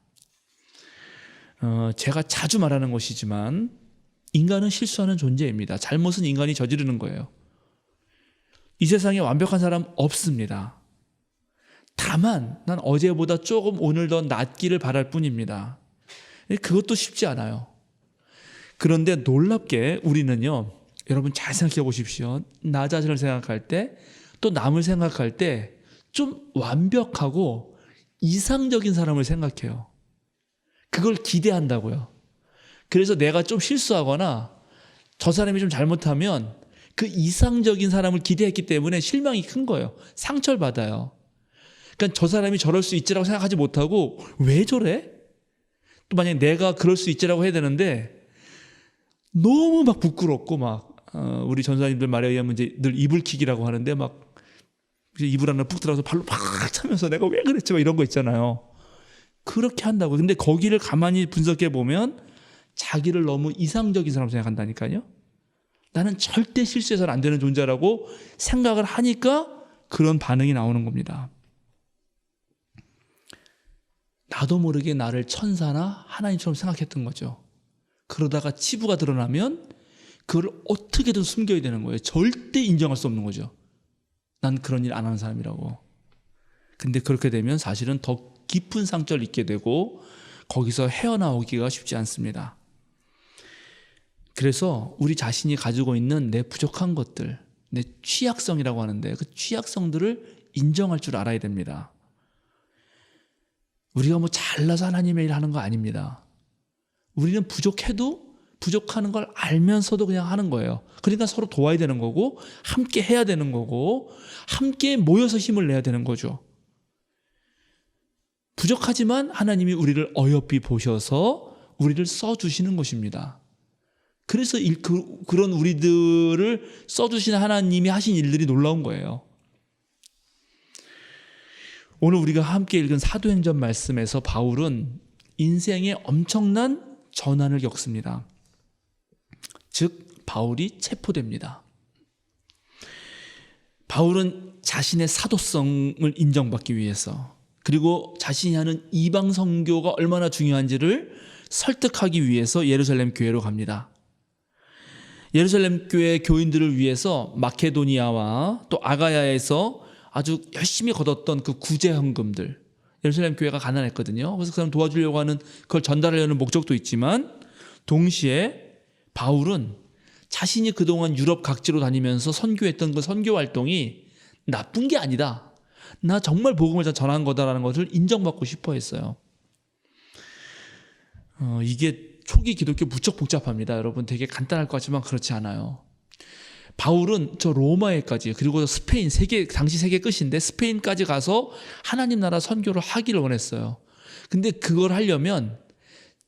제가 자주 말하는 것이지만 인간은 실수하는 존재입니다. 잘못은 인간이 저지르는 거예요. 이 세상에 완벽한 사람 없습니다. 다만 난 어제보다 조금 오늘 더 낫기를 바랄 뿐입니다. 그것도 쉽지 않아요. 그런데 놀랍게 우리는요, 여러분 잘 생각해 보십시오. 나 자신을 생각할 때, 또 남을 생각할 때 좀 완벽하고 이상적인 사람을 생각해요. 그걸 기대한다고요. 그래서 내가 좀 실수하거나 저 사람이 좀 잘못하면 그 이상적인 사람을 기대했기 때문에 실망이 큰 거예요. 상처를 받아요. 그러니까 저 사람이 저럴 수 있지라고 생각하지 못하고 왜 저래? 또 만약에 내가 그럴 수 있지라고 해야 되는데 너무 막 부끄럽고 막 우리 전사님들 말에 의하면 이제 늘 이불킥이라고 하는데 막 이불 안에 푹 들어가서 발로 팍 차면서 내가 왜 그랬지 막 이런 거 있잖아요. 그렇게 한다고. 근데 거기를 가만히 분석해 보면 자기를 너무 이상적인 사람 생각한다니까요. 나는 절대 실수해서는 안 되는 존재라고 생각을 하니까 그런 반응이 나오는 겁니다. 나도 모르게 나를 천사나 하나님처럼 생각했던 거죠. 그러다가 치부가 드러나면 그걸 어떻게든 숨겨야 되는 거예요. 절대 인정할 수 없는 거죠. 난 그런 일 안 하는 사람이라고. 근데 그렇게 되면 사실은 더 깊은 상처를 입게 되고 거기서 헤어나오기가 쉽지 않습니다. 그래서 우리 자신이 가지고 있는 내 부족한 것들, 내 취약성이라고 하는데 그 취약성들을 인정할 줄 알아야 됩니다. 우리가 뭐 잘나서 하나님의 일을 하는 거 아닙니다. 우리는 부족해도 부족하는 걸 알면서도 그냥 하는 거예요. 그러니까 서로 도와야 되는 거고 함께 해야 되는 거고 함께 모여서 힘을 내야 되는 거죠. 부족하지만 하나님이 우리를 어여삐 보셔서 우리를 써주시는 것입니다. 그래서 그런 우리들을 써주신 하나님이 하신 일들이 놀라운 거예요. 오늘 우리가 함께 읽은 사도행전 말씀에서 바울은 인생에 엄청난 전환을 겪습니다. 즉 바울이 체포됩니다. 바울은 자신의 사도성을 인정받기 위해서, 그리고 자신이 하는 이방 선교가 얼마나 중요한지를 설득하기 위해서 예루살렘 교회로 갑니다. 예루살렘 교회 교인들을 위해서 마케도니아와 또 아가야에서 아주 열심히 걷었던 그 구제 헌금들, 예루살렘 교회가 가난했거든요. 그래서 그 사람 도와주려고 하는, 그걸 전달하려는 목적도 있지만 동시에 바울은 자신이 그동안 유럽 각지로 다니면서 선교했던 그 선교 활동이 나쁜 게 아니다, 나 정말 복음을 전한 거다라는 것을 인정받고 싶어 했어요. 이게 초기 기독교 무척 복잡합니다. 여러분 되게 간단할 것 같지만 그렇지 않아요. 바울은 저 로마에까지, 그리고 스페인, 당시 세계 끝인데 스페인까지 가서 하나님 나라 선교를 하기를 원했어요. 근데 그걸 하려면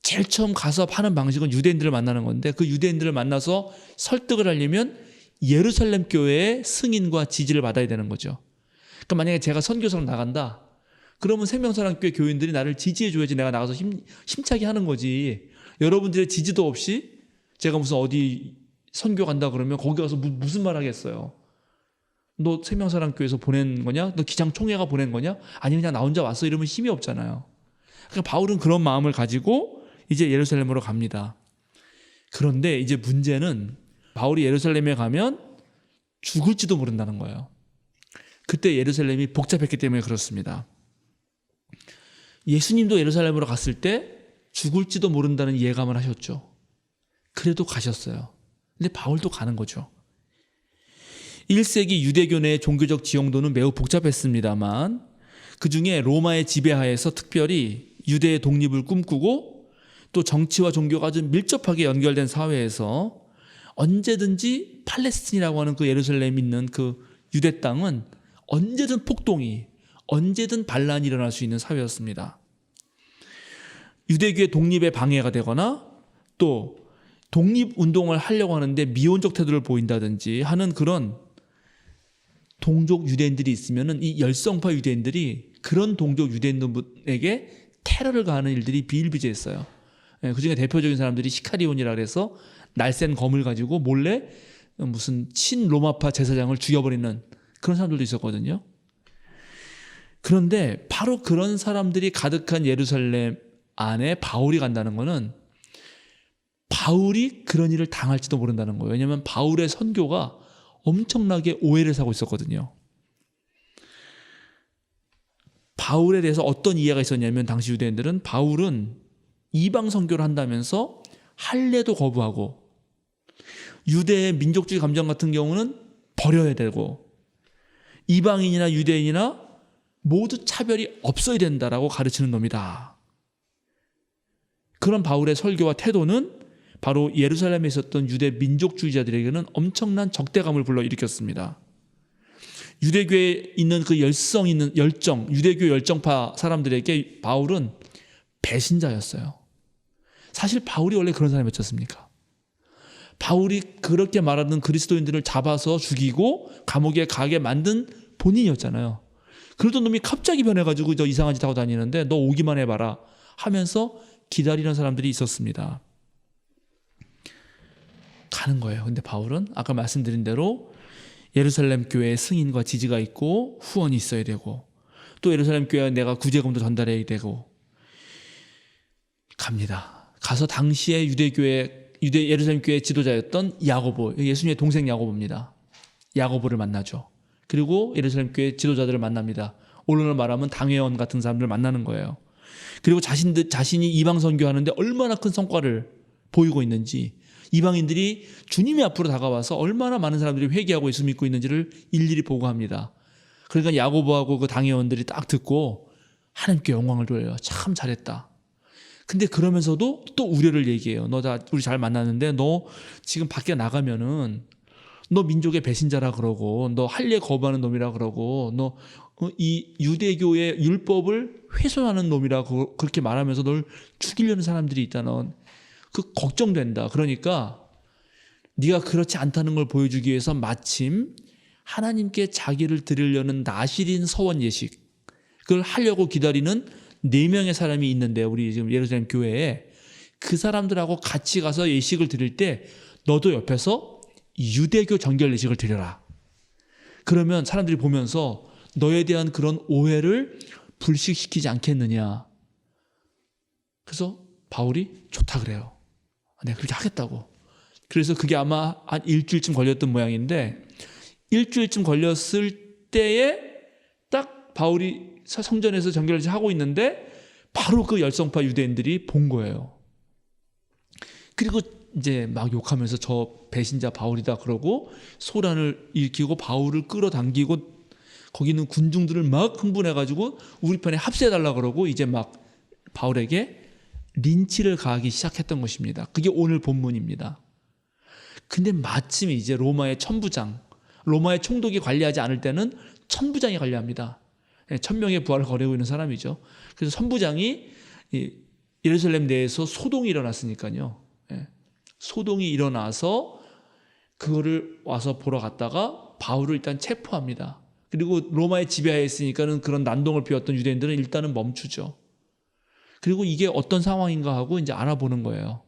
제일 처음 가서 하는 방식은 유대인들을 만나는 건데, 그 유대인들을 만나서 설득을 하려면 예루살렘 교회의 승인과 지지를 받아야 되는 거죠. 그러니까 만약에 제가 선교사로 나간다, 그러면 생명사랑교회 교인들이 나를 지지해줘야지 내가 나가서 힘차게 하는 거지. 여러분들의 지지도 없이 제가 무슨 어디 선교 간다 그러면 거기 가서 무슨 말 하겠어요. 너 생명사랑교회에서 보낸 거냐? 너 기장총회가 보낸 거냐? 아니 그냥 나 혼자 왔어 이러면 힘이 없잖아요. 그러니까 바울은 그런 마음을 가지고 이제 예루살렘으로 갑니다. 그런데 이제 문제는 바울이 예루살렘에 가면 죽을지도 모른다는 거예요. 그때 예루살렘이 복잡했기 때문에 그렇습니다. 예수님도 예루살렘으로 갔을 때 죽을지도 모른다는 예감을 하셨죠. 그래도 가셨어요. 근데 바울도 가는 거죠. 1세기 유대교 내 종교적 지형도는 매우 복잡했습니다만 그 중에 로마의 지배하에서 특별히 유대의 독립을 꿈꾸고 또 정치와 종교가 아주 밀접하게 연결된 사회에서 언제든지 팔레스틴이라고 하는 그 예루살렘에 있는 그 유대 땅은 언제든 폭동이, 언제든 반란이 일어날 수 있는 사회였습니다. 유대교의 독립에 방해가 되거나 또 독립운동을 하려고 하는데 미온적 태도를 보인다든지 하는 그런 동족 유대인들이 있으면 이 열성파 유대인들이 그런 동족 유대인들에게 테러를 가하는 일들이 비일비재했어요. 그중에 대표적인 사람들이 시카리온이라 그래서 날쌘 검을 가지고 몰래 무슨 친로마파 제사장을 죽여버리는 그런 사람들도 있었거든요. 그런데 바로 그런 사람들이 가득한 예루살렘 안에 바울이 간다는 것은 바울이 그런 일을 당할지도 모른다는 거예요. 왜냐하면 바울의 선교가 엄청나게 오해를 사고 있었거든요. 바울에 대해서 어떤 이해가 있었냐면 당시 유대인들은 바울은 이방 선교를 한다면서 할례도 거부하고 유대의 민족주의 감정 같은 경우는 버려야 되고 이방인이나 유대인이나 모두 차별이 없어야 된다라고 가르치는 놈이다. 그런 바울의 설교와 태도는 바로 예루살렘에 있었던 유대 민족주의자들에게는 엄청난 적대감을 불러일으켰습니다. 유대교에 있는 그 열성 있는 열정, 유대교 열정파 사람들에게 바울은 배신자였어요. 사실 바울이 원래 그런 사람이었습니까? 바울이 그렇게 말하는 그리스도인들을 잡아서 죽이고 감옥에 가게 만든 본인이었잖아요. 그러던 놈이 갑자기 변해가지고 저 이상한 짓 하고 다니는데 너 오기만 해봐라 하면서 기다리는 사람들이 있었습니다. 가는 거예요. 근데 바울은 아까 말씀드린 대로 예루살렘 교회에 승인과 지지가 있고 후원이 있어야 되고 또 예루살렘 교회에 내가 구제금도 전달해야 되고 갑니다. 가서 당시에 예루살렘 교회 지도자였던 야고보, 예수님의 동생 야고보입니다. 야고보를 만나죠. 그리고 예루살렘 교회 지도자들을 만납니다. 오늘날 말하면 당회원 같은 사람들을 만나는 거예요. 그리고 자신이 이방 선교하는데 얼마나 큰 성과를 보이고 있는지, 이방인들이 주님의 앞으로 다가와서 얼마나 많은 사람들이 회개하고 예수 믿고 있는지를 일일이 보고합니다. 그러니까 야고보하고 그 당회원들이 딱 듣고 하나님께 영광을 돌려요. 참 잘했다. 근데 그러면서도 또 우려를 얘기해요. 우리 잘 만났는데 너 지금 밖에 나가면은 너 민족의 배신자라 그러고 너 할례 거부하는 놈이라 그러고 너 이 유대교의 율법을 훼손하는 놈이라 그렇게 말하면서 널 죽이려는 사람들이 있다. 넌 그 걱정된다. 그러니까 네가 그렇지 않다는 걸 보여주기 위해서 마침 하나님께 자기를 드리려는 나실인 서원 예식 그걸 하려고 기다리는 4명의 사람이 있는데 우리 지금 예루살렘 교회에 그 사람들하고 같이 가서 예식을 드릴 때 너도 옆에서 유대교 정결 예식을 드려라. 그러면 사람들이 보면서 너에 대한 그런 오해를 불식시키지 않겠느냐. 그래서 바울이 좋다 그래요. 내가 그렇게 하겠다고. 그래서 그게 아마 한 일주일쯤 걸렸던 모양인데 일주일쯤 걸렸을 때에 딱 바울이 성전에서 정결을 하고 있는데 바로 그 열성파 유대인들이 본 거예요. 그리고 이제 막 욕하면서 저 배신자 바울이다 그러고 소란을 일으키고 바울을 끌어당기고 거기 있는 군중들을 막 흥분해가지고 우리 편에 합세해달라 그러고 이제 막 바울에게 린치를 가하기 시작했던 것입니다. 그게 오늘 본문입니다. 근데 마침 이제 로마의 천부장, 로마의 총독이 관리하지 않을 때는 천부장이 관리합니다. 1000명의 부하를 거르고 있는 사람이죠. 그래서 천부장이 예루살렘 내에서 소동이 일어났으니까요. 소동이 일어나서 그거를 와서 보러 갔다가 바울을 일단 체포합니다. 그리고 로마의 지배하에 있으니까는 그런 난동을 피웠던 유대인들은 일단은 멈추죠. 그리고 이게 어떤 상황인가 하고 이제 알아보는 거예요.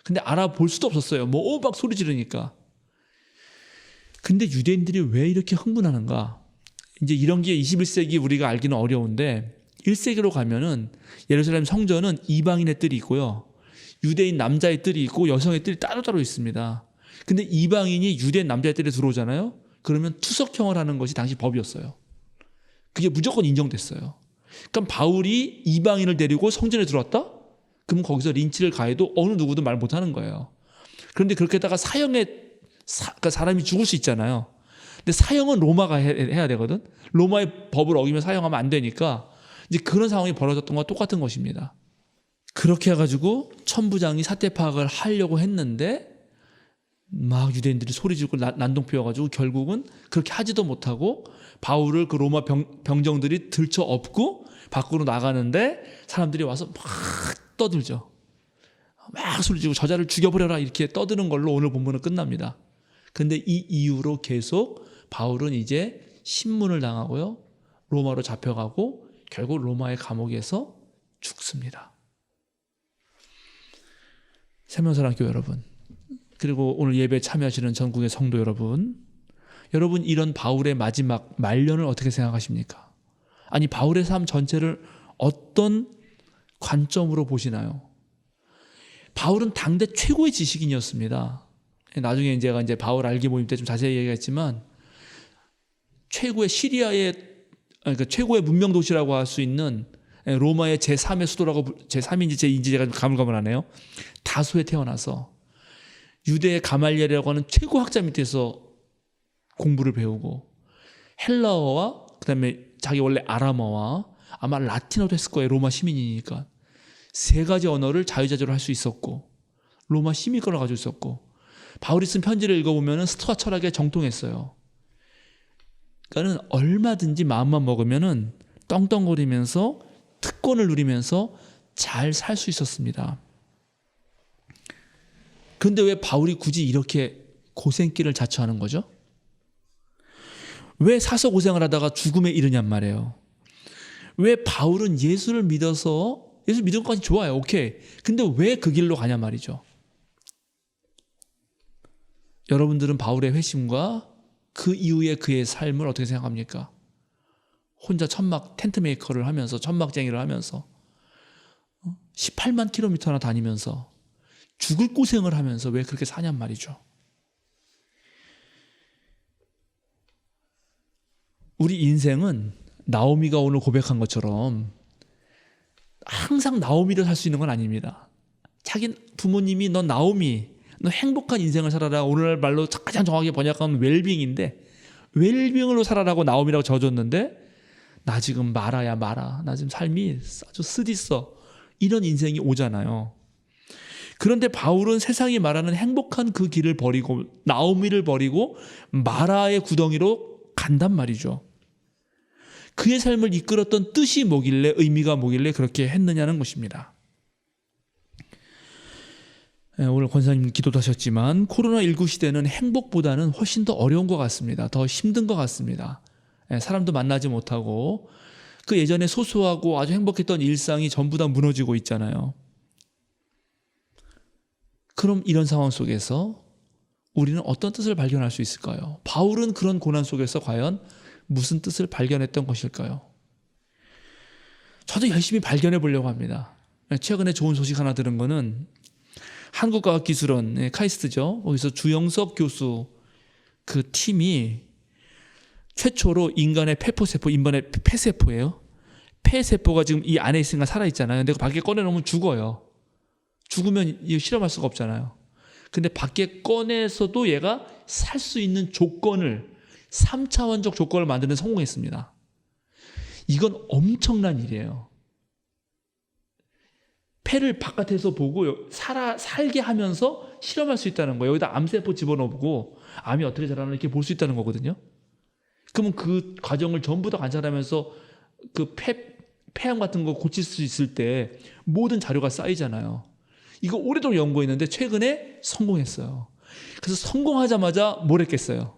근데 알아볼 수도 없었어요. 뭐 막 소리 지르니까. 근데 유대인들이 왜 이렇게 흥분하는가? 이제 이런 게 21세기 우리가 알기는 어려운데 1세기로 가면은 예루살렘 성전은 이방인의 뜰이 있고요. 유대인 남자의 뜰이 있고 여성의 뜰이 따로따로 있습니다. 근데 이방인이 유대인 남자의 뜰에 들어오잖아요. 그러면 투석형을 하는 것이 당시 법이었어요. 그게 무조건 인정됐어요. 그럼 바울이 이방인을 데리고 성전에 들어왔다? 그럼 거기서 린치를 가해도 어느 누구도 말 못하는 거예요. 그런데 그렇게 하다가 그러니까 사람이 죽을 수 있잖아요. 근데 사형은 로마가 해야 되거든. 로마의 법을 어기면 사형하면 안 되니까 이제 그런 상황이 벌어졌던 것과 똑같은 것입니다. 그렇게 해가지고 천부장이 사태 파악을 하려고 했는데 막 유대인들이 소리 지르고 난동 피워가지고 결국은 그렇게 하지도 못하고 바울을 그 로마 병정들이 들쳐 업고 밖으로 나가는데 사람들이 와서 막 떠들죠. 막 소리 지르고 저자를 죽여버려라 이렇게 떠드는 걸로 오늘 본문은 끝납니다. 근데 이 이후로 계속 바울은 이제 신문을 당하고요. 로마로 잡혀가고 결국 로마의 감옥에서 죽습니다. 세명사랑교회 여러분, 그리고 오늘 예배에 참여하시는 전국의 성도 여러분, 여러분 이런 바울의 마지막 말년을 어떻게 생각하십니까? 아니 바울의 삶 전체를 어떤 관점으로 보시나요? 바울은 당대 최고의 지식인이었습니다. 나중에 제가 이제 바울 알기 모임 때 좀 자세히 얘기했지만 최고의 시리아의 그러니까 최고의 문명 도시라고 할 수 있는 로마의 제3의 수도라고 제3인지 제2인지 제가 좀 가물가물하네요. 다소에 태어나서 유대의 가말리엘이라고 하는 최고 학자 밑에서 공부를 배우고 헬라어와 그다음에 자기 원래 아람어와 아마 라틴어도 했을 거예요. 로마 시민이니까 세 가지 언어를 자유자재로 할 수 있었고 로마 시민권을 가지고 있었고 바울이 쓴 편지를 읽어보면 스토아 철학에 정통했어요. 그러니까 얼마든지 마음만 먹으면 떵떵거리면서 특권을 누리면서 잘 살 수 있었습니다. 그런데 왜 바울이 굳이 이렇게 고생길을 자처하는 거죠? 왜 사서 고생을 하다가 죽음에 이르냔 말이에요. 왜 바울은 예수를 믿어서 예수 믿은 것까지 좋아요. 오케이. 근데 왜 그 길로 가냐 말이죠. 여러분들은 바울의 회심과 그 이후에 그의 삶을 어떻게 생각합니까? 혼자 천막 텐트 메이커를 하면서 천막쟁이를 하면서 18만 킬로미터나 다니면서 죽을 고생을 하면서 왜 그렇게 사냔 말이죠. 우리 인생은 나오미가 오늘 고백한 것처럼 항상 나오미를 살 수 있는 건 아닙니다. 자기 부모님이 너 나오미, 너 행복한 인생을 살아라. 오늘날 말로 가장 정확하게 번역하면 웰빙인데 웰빙으로 살아라고 나오미라고 져줬는데 나 지금 말아야 말아. 나 지금 삶이 아주 쓰디써. 이런 인생이 오잖아요. 그런데 바울은 세상이 말하는 행복한 그 길을 버리고 나오미를 버리고 마라의 구덩이로 간단 말이죠. 그의 삶을 이끌었던 뜻이 뭐길래 의미가 뭐길래 그렇게 했느냐는 것입니다. 오늘 권사님 기도도 하셨지만 코로나19 시대는 행복보다는 훨씬 더 어려운 것 같습니다. 더 힘든 것 같습니다. 사람도 만나지 못하고 그 예전에 소소하고 아주 행복했던 일상이 전부 다 무너지고 있잖아요. 그럼 이런 상황 속에서 우리는 어떤 뜻을 발견할 수 있을까요? 바울은 그런 고난 속에서 과연 무슨 뜻을 발견했던 것일까요? 저도 열심히 발견해 보려고 합니다. 최근에 좋은 소식 하나 들은 거는 한국과학기술원 카이스트죠. 거기서 주영석 교수 그 팀이 최초로 인간의 폐포세포, 인간의 폐세포예요. 폐세포가 지금 이 안에 있으니까 살아있잖아요. 근데 밖에 꺼내놓으면 죽어요. 죽으면 이거 실험할 수가 없잖아요. 근데 밖에 꺼내서도 얘가 살 수 있는 조건을 3차원적 조건을 만드는 데 성공했습니다. 이건 엄청난 일이에요. 폐를 바깥에서 보고 살게 하면서 실험할 수 있다는 거예요. 여기다 암세포 집어넣고 암이 어떻게 자라나 이렇게 볼 수 있다는 거거든요. 그러면 그 과정을 전부 다 관찰하면서 그 폐암 같은 거 고칠 수 있을 때 모든 자료가 쌓이잖아요. 이거 오래도록 연구했는데 최근에 성공했어요. 그래서 성공하자마자 뭘 했겠어요?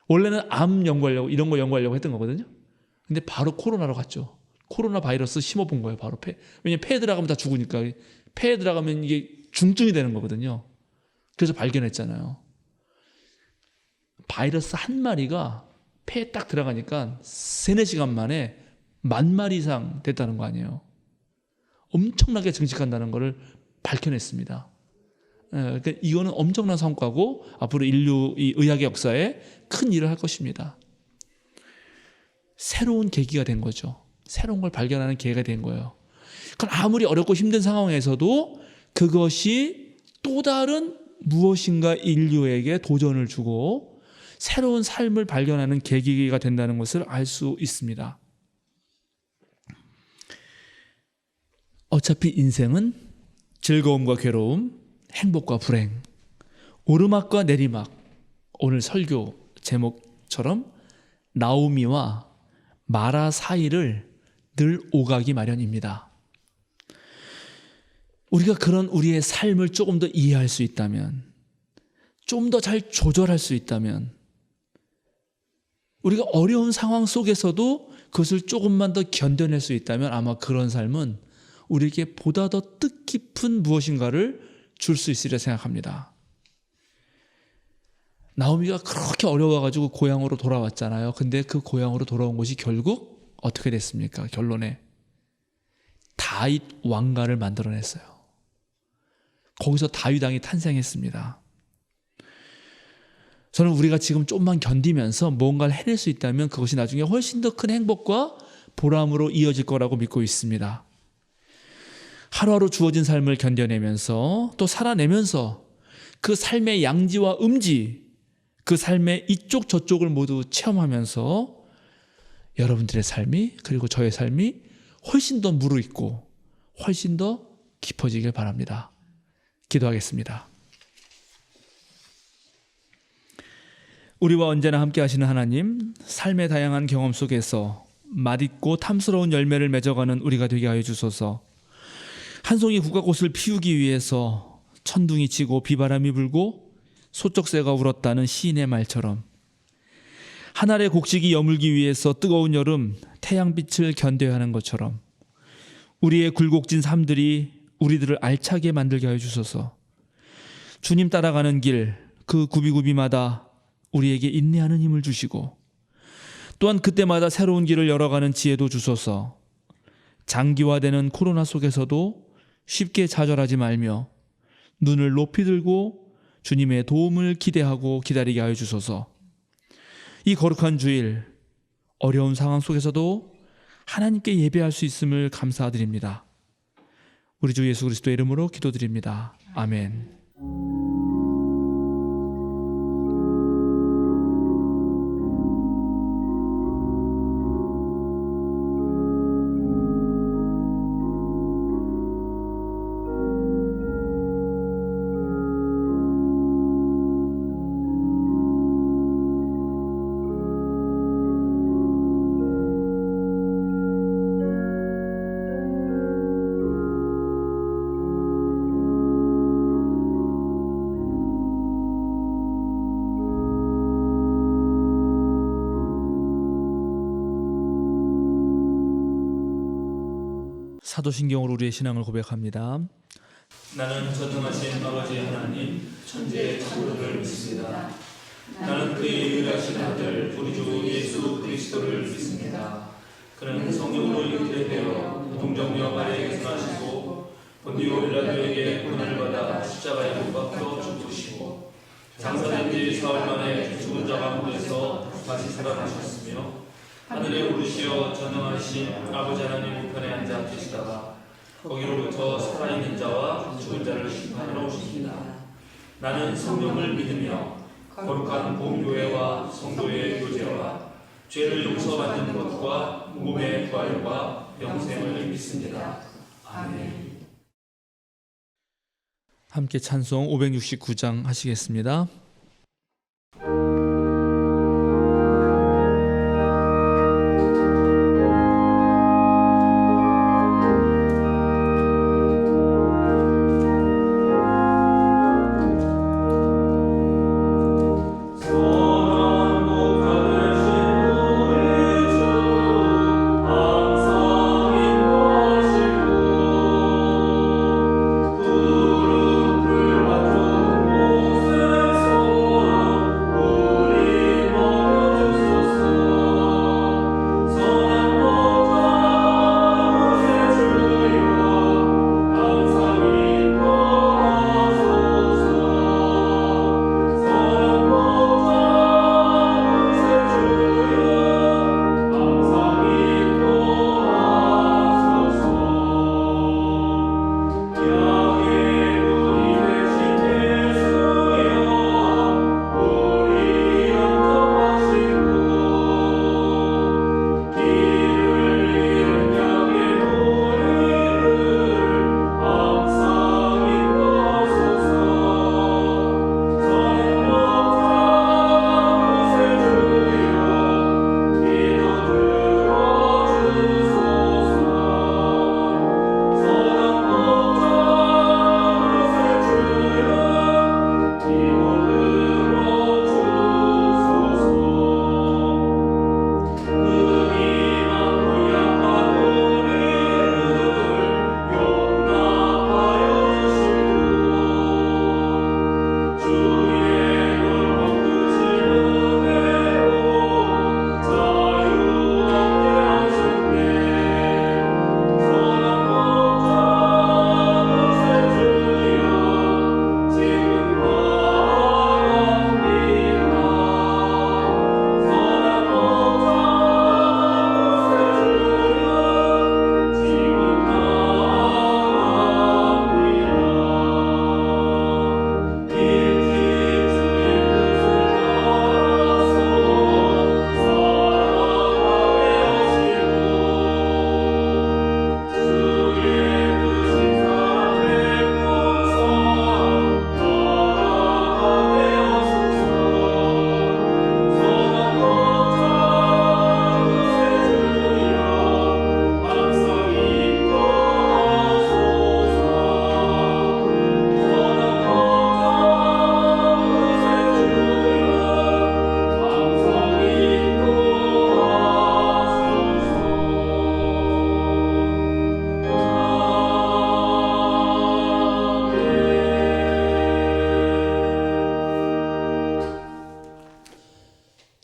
원래는 암 연구하려고 이런 거 연구하려고 했던 거거든요. 근데 바로 코로나로 갔죠. 코로나 바이러스 심어본 거예요. 바로 폐. 왜냐면 폐에 들어가면 다 죽으니까. 폐에 들어가면 이게 중증이 되는 거거든요. 그래서 발견했잖아요. 바이러스 한 마리가 폐에 딱 들어가니까 3-4시간 만에 10,000마리 이상 됐다는 거 아니에요. 엄청나게 증식한다는 것을 밝혀냈습니다. 그러니까 이거는 엄청난 성과고 앞으로 인류 이 의학의 역사에 큰 일을 할 것입니다. 새로운 계기가 된 거죠. 새로운 걸 발견하는 기회가 된 거예요. 그럼 아무리 어렵고 힘든 상황에서도 그것이 또 다른 무엇인가 인류에게 도전을 주고 새로운 삶을 발견하는 계기가 된다는 것을 알 수 있습니다. 어차피 인생은 즐거움과 괴로움, 행복과 불행, 오르막과 내리막. 오늘 설교 제목처럼 나오미와 마라 사이를 늘 오가기 마련입니다. 우리가 그런 우리의 삶을 조금 더 이해할 수 있다면, 좀 더 잘 조절할 수 있다면, 우리가 어려운 상황 속에서도 그것을 조금만 더 견뎌낼 수 있다면 아마 그런 삶은 우리에게 보다 더 뜻깊은 무엇인가를 줄 수 있으리라 생각합니다. 나오미가 그렇게 어려워가지고 고향으로 돌아왔잖아요. 근데 그 고향으로 돌아온 곳이 결국 어떻게 됐습니까? 결론에 다윗 왕가를 만들어냈어요. 거기서 다윗 왕이 탄생했습니다. 저는 우리가 지금 좀만 견디면서 뭔가를 해낼 수 있다면 그것이 나중에 훨씬 더 큰 행복과 보람으로 이어질 거라고 믿고 있습니다. 하루하루 주어진 삶을 견뎌내면서 또 살아내면서 그 삶의 양지와 음지, 그 삶의 이쪽 저쪽을 모두 체험하면서 여러분들의 삶이, 그리고 저의 삶이 훨씬 더 무르익고 훨씬 더 깊어지길 바랍니다. 기도하겠습니다. 우리와 언제나 함께 하시는 하나님, 삶의 다양한 경험 속에서 맛있고 탐스러운 열매를 맺어가는 우리가 되게 하여 주소서. 한 송이 국화꽃을 피우기 위해서 천둥이 치고 비바람이 불고 소쩍새가 울었다는 시인의 말처럼, 한 알의 곡식이 여물기 위해서 뜨거운 여름 태양빛을 견뎌야 하는 것처럼 우리의 굴곡진 삶들이 우리들을 알차게 만들게 하여 주소서. 주님 따라가는 길, 그 구비구비마다 우리에게 인내하는 힘을 주시고 또한 그때마다 새로운 길을 열어가는 지혜도 주소서. 장기화되는 코로나 속에서도 쉽게 좌절하지 말며 눈을 높이 들고 주님의 도움을 기대하고 기다리게 하여 주소서. 이 거룩한 주일, 어려운 상황 속에서도 하나님께 예배할 수 있음을 감사드립니다. 우리 주 예수 그리스도의 이름으로 기도드립니다. 아멘. 사도신경으로 우리의 신앙을 고백합니다. 나는 전능하신 아버지 하나님 천지의 창조주를 믿습니다. 나는 그의 유일하신 아들 우리 주 예수 그리스도를 믿습니다. 그는 성령으로 잉태되어 동정녀 마리아에게서 나시고 본디오 빌라도에게 고난을 받아 십자가에 못 박혀 죽으시고 장사된 지 사흘 만에 죽은 자 가운데서 다시 살아나셨으며 하늘에 오르시어 전능하신 아버지 하나님 우편에 앉아 계시다가 거기로부터 살아있는 자와 죽은 자를 심판하러 오십니다. 나는 성령을 믿으며 거룩한 공교회와 성도의 교제와 죄를 용서받는 것과 몸의 부활과 영생을 믿습니다. 아멘. 함께 찬송 569장 하시겠습니다. 그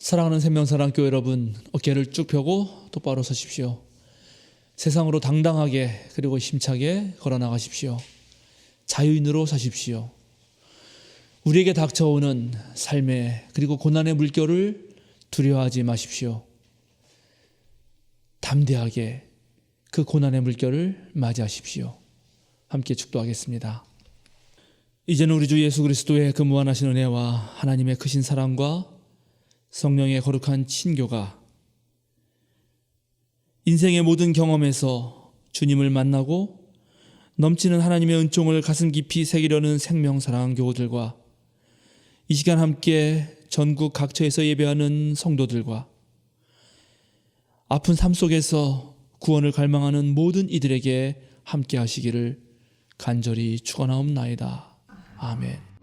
사랑하는 생명사랑교회 여러분, 어깨를 쭉 펴고 똑바로 서십시오. 세상으로 당당하게 그리고 힘차게 걸어나가십시오. 자유인으로 사십시오. 우리에게 닥쳐오는 삶의 그리고 고난의 물결을 두려워하지 마십시오. 담대하게 그 고난의 물결을 맞이하십시오. 함께 축도하겠습니다. 이제는 우리 주 예수 그리스도의 그 무한하신 은혜와 하나님의 크신 사랑과 성령의 거룩한 친교가 인생의 모든 경험에서 주님을 만나고 넘치는 하나님의 은총을 가슴 깊이 새기려는 생명사랑 교우들과 이 시간 함께 전국 각처에서 예배하는 성도들과 아픈 삶 속에서 구원을 갈망하는 모든 이들에게 함께 하시기를 간절히 축원하옵나이다. 아멘.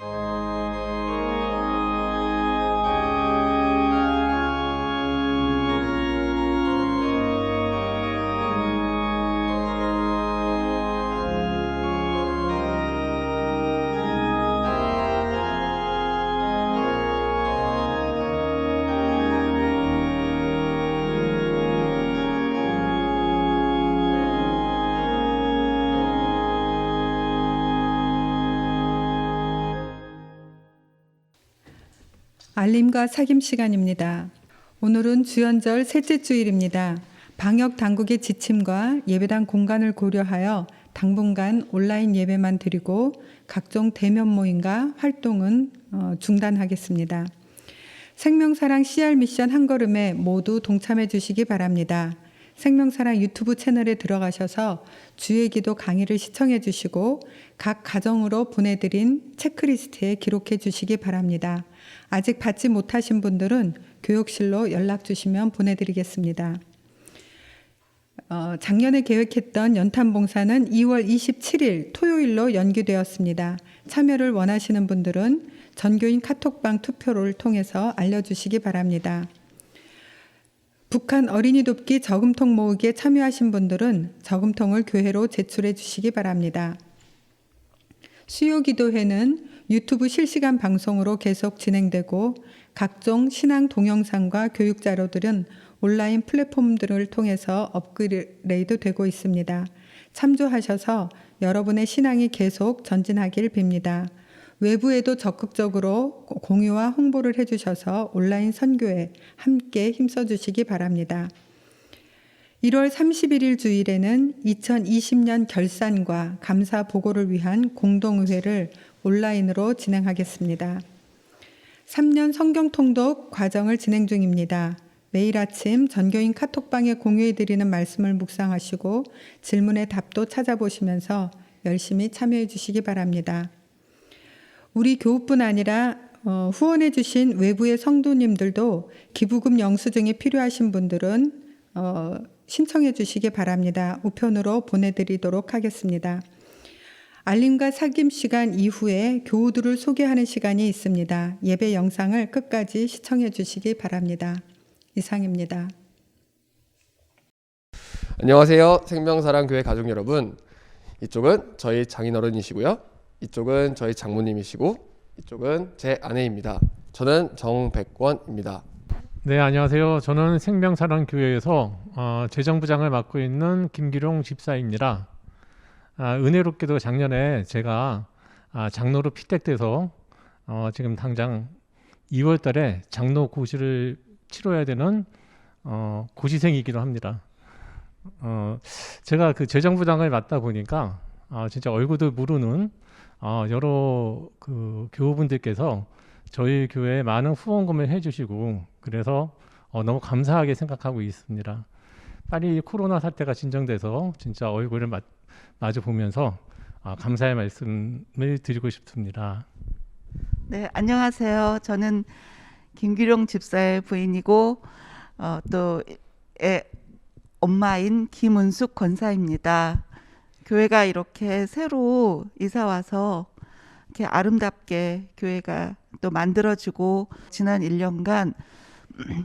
알림과 사귐 시간입니다. 오늘은 주연절 셋째 주일입니다. 방역 당국의 지침과 예배당 공간을 고려하여 당분간 온라인 예배만 드리고 각종 대면 모임과 활동은 중단하겠습니다. 생명사랑 CR 미션 한 걸음에 모두 동참해 주시기 바랍니다. 생명사랑 유튜브 채널에 들어가셔서 주의 기도 강의를 시청해 주시고 각 가정으로 보내드린 체크리스트에 기록해 주시기 바랍니다. 아직 받지 못하신 분들은 교육실로 연락 주시면 보내드리겠습니다. 작년에 계획했던 연탄봉사는 2월 27일 토요일로 연기되었습니다. 참여를 원하시는 분들은 전교인 카톡방 투표를 통해서 알려주시기 바랍니다. 북한 어린이 돕기 저금통 모으기에 참여하신 분들은 저금통을 교회로 제출해 주시기 바랍니다. 수요기도회는 유튜브 실시간 방송으로 계속 진행되고 각종 신앙 동영상과 교육 자료들은 온라인 플랫폼들을 통해서 업그레이드 되고 있습니다. 참조하셔서 여러분의 신앙이 계속 전진하길 빕니다. 외부에도 적극적으로 공유와 홍보를 해주셔서 온라인 선교에 함께 힘써주시기 바랍니다. 1월 31일 주일에는 2020년 결산과 감사 보고를 위한 공동의회를 온라인으로 진행하겠습니다. 3년 성경 통독 과정을 진행 중입니다. 매일 아침 전교인 카톡방에 공유해드리는 말씀을 묵상하시고 질문의 답도 찾아보시면서 열심히 참여해 주시기 바랍니다. 우리 교우뿐 아니라 후원해 주신 외부의 성도님들도 기부금 영수증이 필요하신 분들은 신청해 주시기 바랍니다. 우편으로 보내드리도록 하겠습니다. 알림과 사귐 시간 이후에 교우들을 소개하는 시간이 있습니다. 예배 영상을 끝까지 시청해 주시기 바랍니다. 이상입니다. 안녕하세요. 생명사랑교회 가족 여러분. 이쪽은 저희 장인어른이시고요. 이쪽은 저희 장모님이시고 이쪽은 제 아내입니다. 저는 정백권입니다. 네, 안녕하세요. 저는 생명사랑교회에서 재정부장을 맡고 있는 김기룡 집사입니다. 은혜롭게도 작년에 제가 장로로 피택돼서 지금 당장 2월 달에 장로 고시를 치러야 되는 고시생이기도 합니다. 제가 그 재정부장을 맡다 보니까 진짜 얼굴도 모르는 여러 그 교우분들께서 저희 교회에 많은 후원금을 해주시고 그래서 너무 감사하게 생각하고 있습니다. 빨리 코로나 사태가 진정돼서 진짜 얼굴을 마주 보면서 감사의 말씀을 드리고 싶습니다. 네, 안녕하세요. 저는 김기룡 집사의 부인이고 또 엄마인 김은숙 권사입니다. 교회가 이렇게 새로 이사 와서 이렇게 아름답게 교회가 또 만들어지고 지난 1년간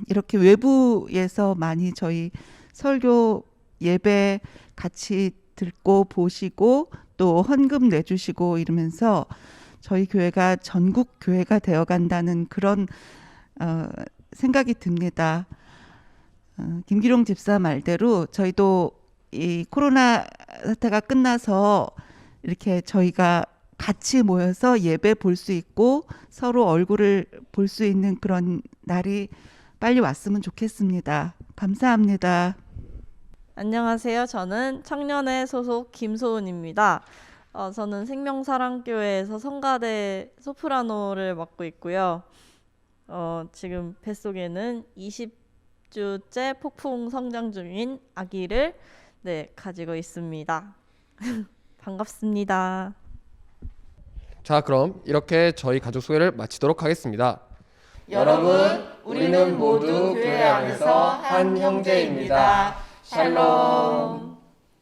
이렇게 외부에서 많이 저희 설교 예배 같이 듣고 보시고 또 헌금 내주시고 이러면서 저희 교회가 전국 교회가 되어간다는 그런 생각이 듭니다. 김기룡 집사 말대로 저희도 이 코로나 사태가 끝나서 이렇게 저희가 같이 모여서 예배 볼 수 있고 서로 얼굴을 볼 수 있는 그런 날이 빨리 왔으면 좋겠습니다. 감사합니다. 안녕하세요. 저는 청년회 소속 김소은입니다. 저는 생명사랑교회에서 성가대 소프라노를 맡고 있고요. 지금 뱃속에는 20주째 폭풍 성장 중인 아기를 가지고 있습니다. 반갑습니다. 자, 그럼 이렇게 저희 가족 소개를 마치도록 하겠습니다. 여러분, 우리는 모두 교회 안에서 한 형제입니다. 샬롬.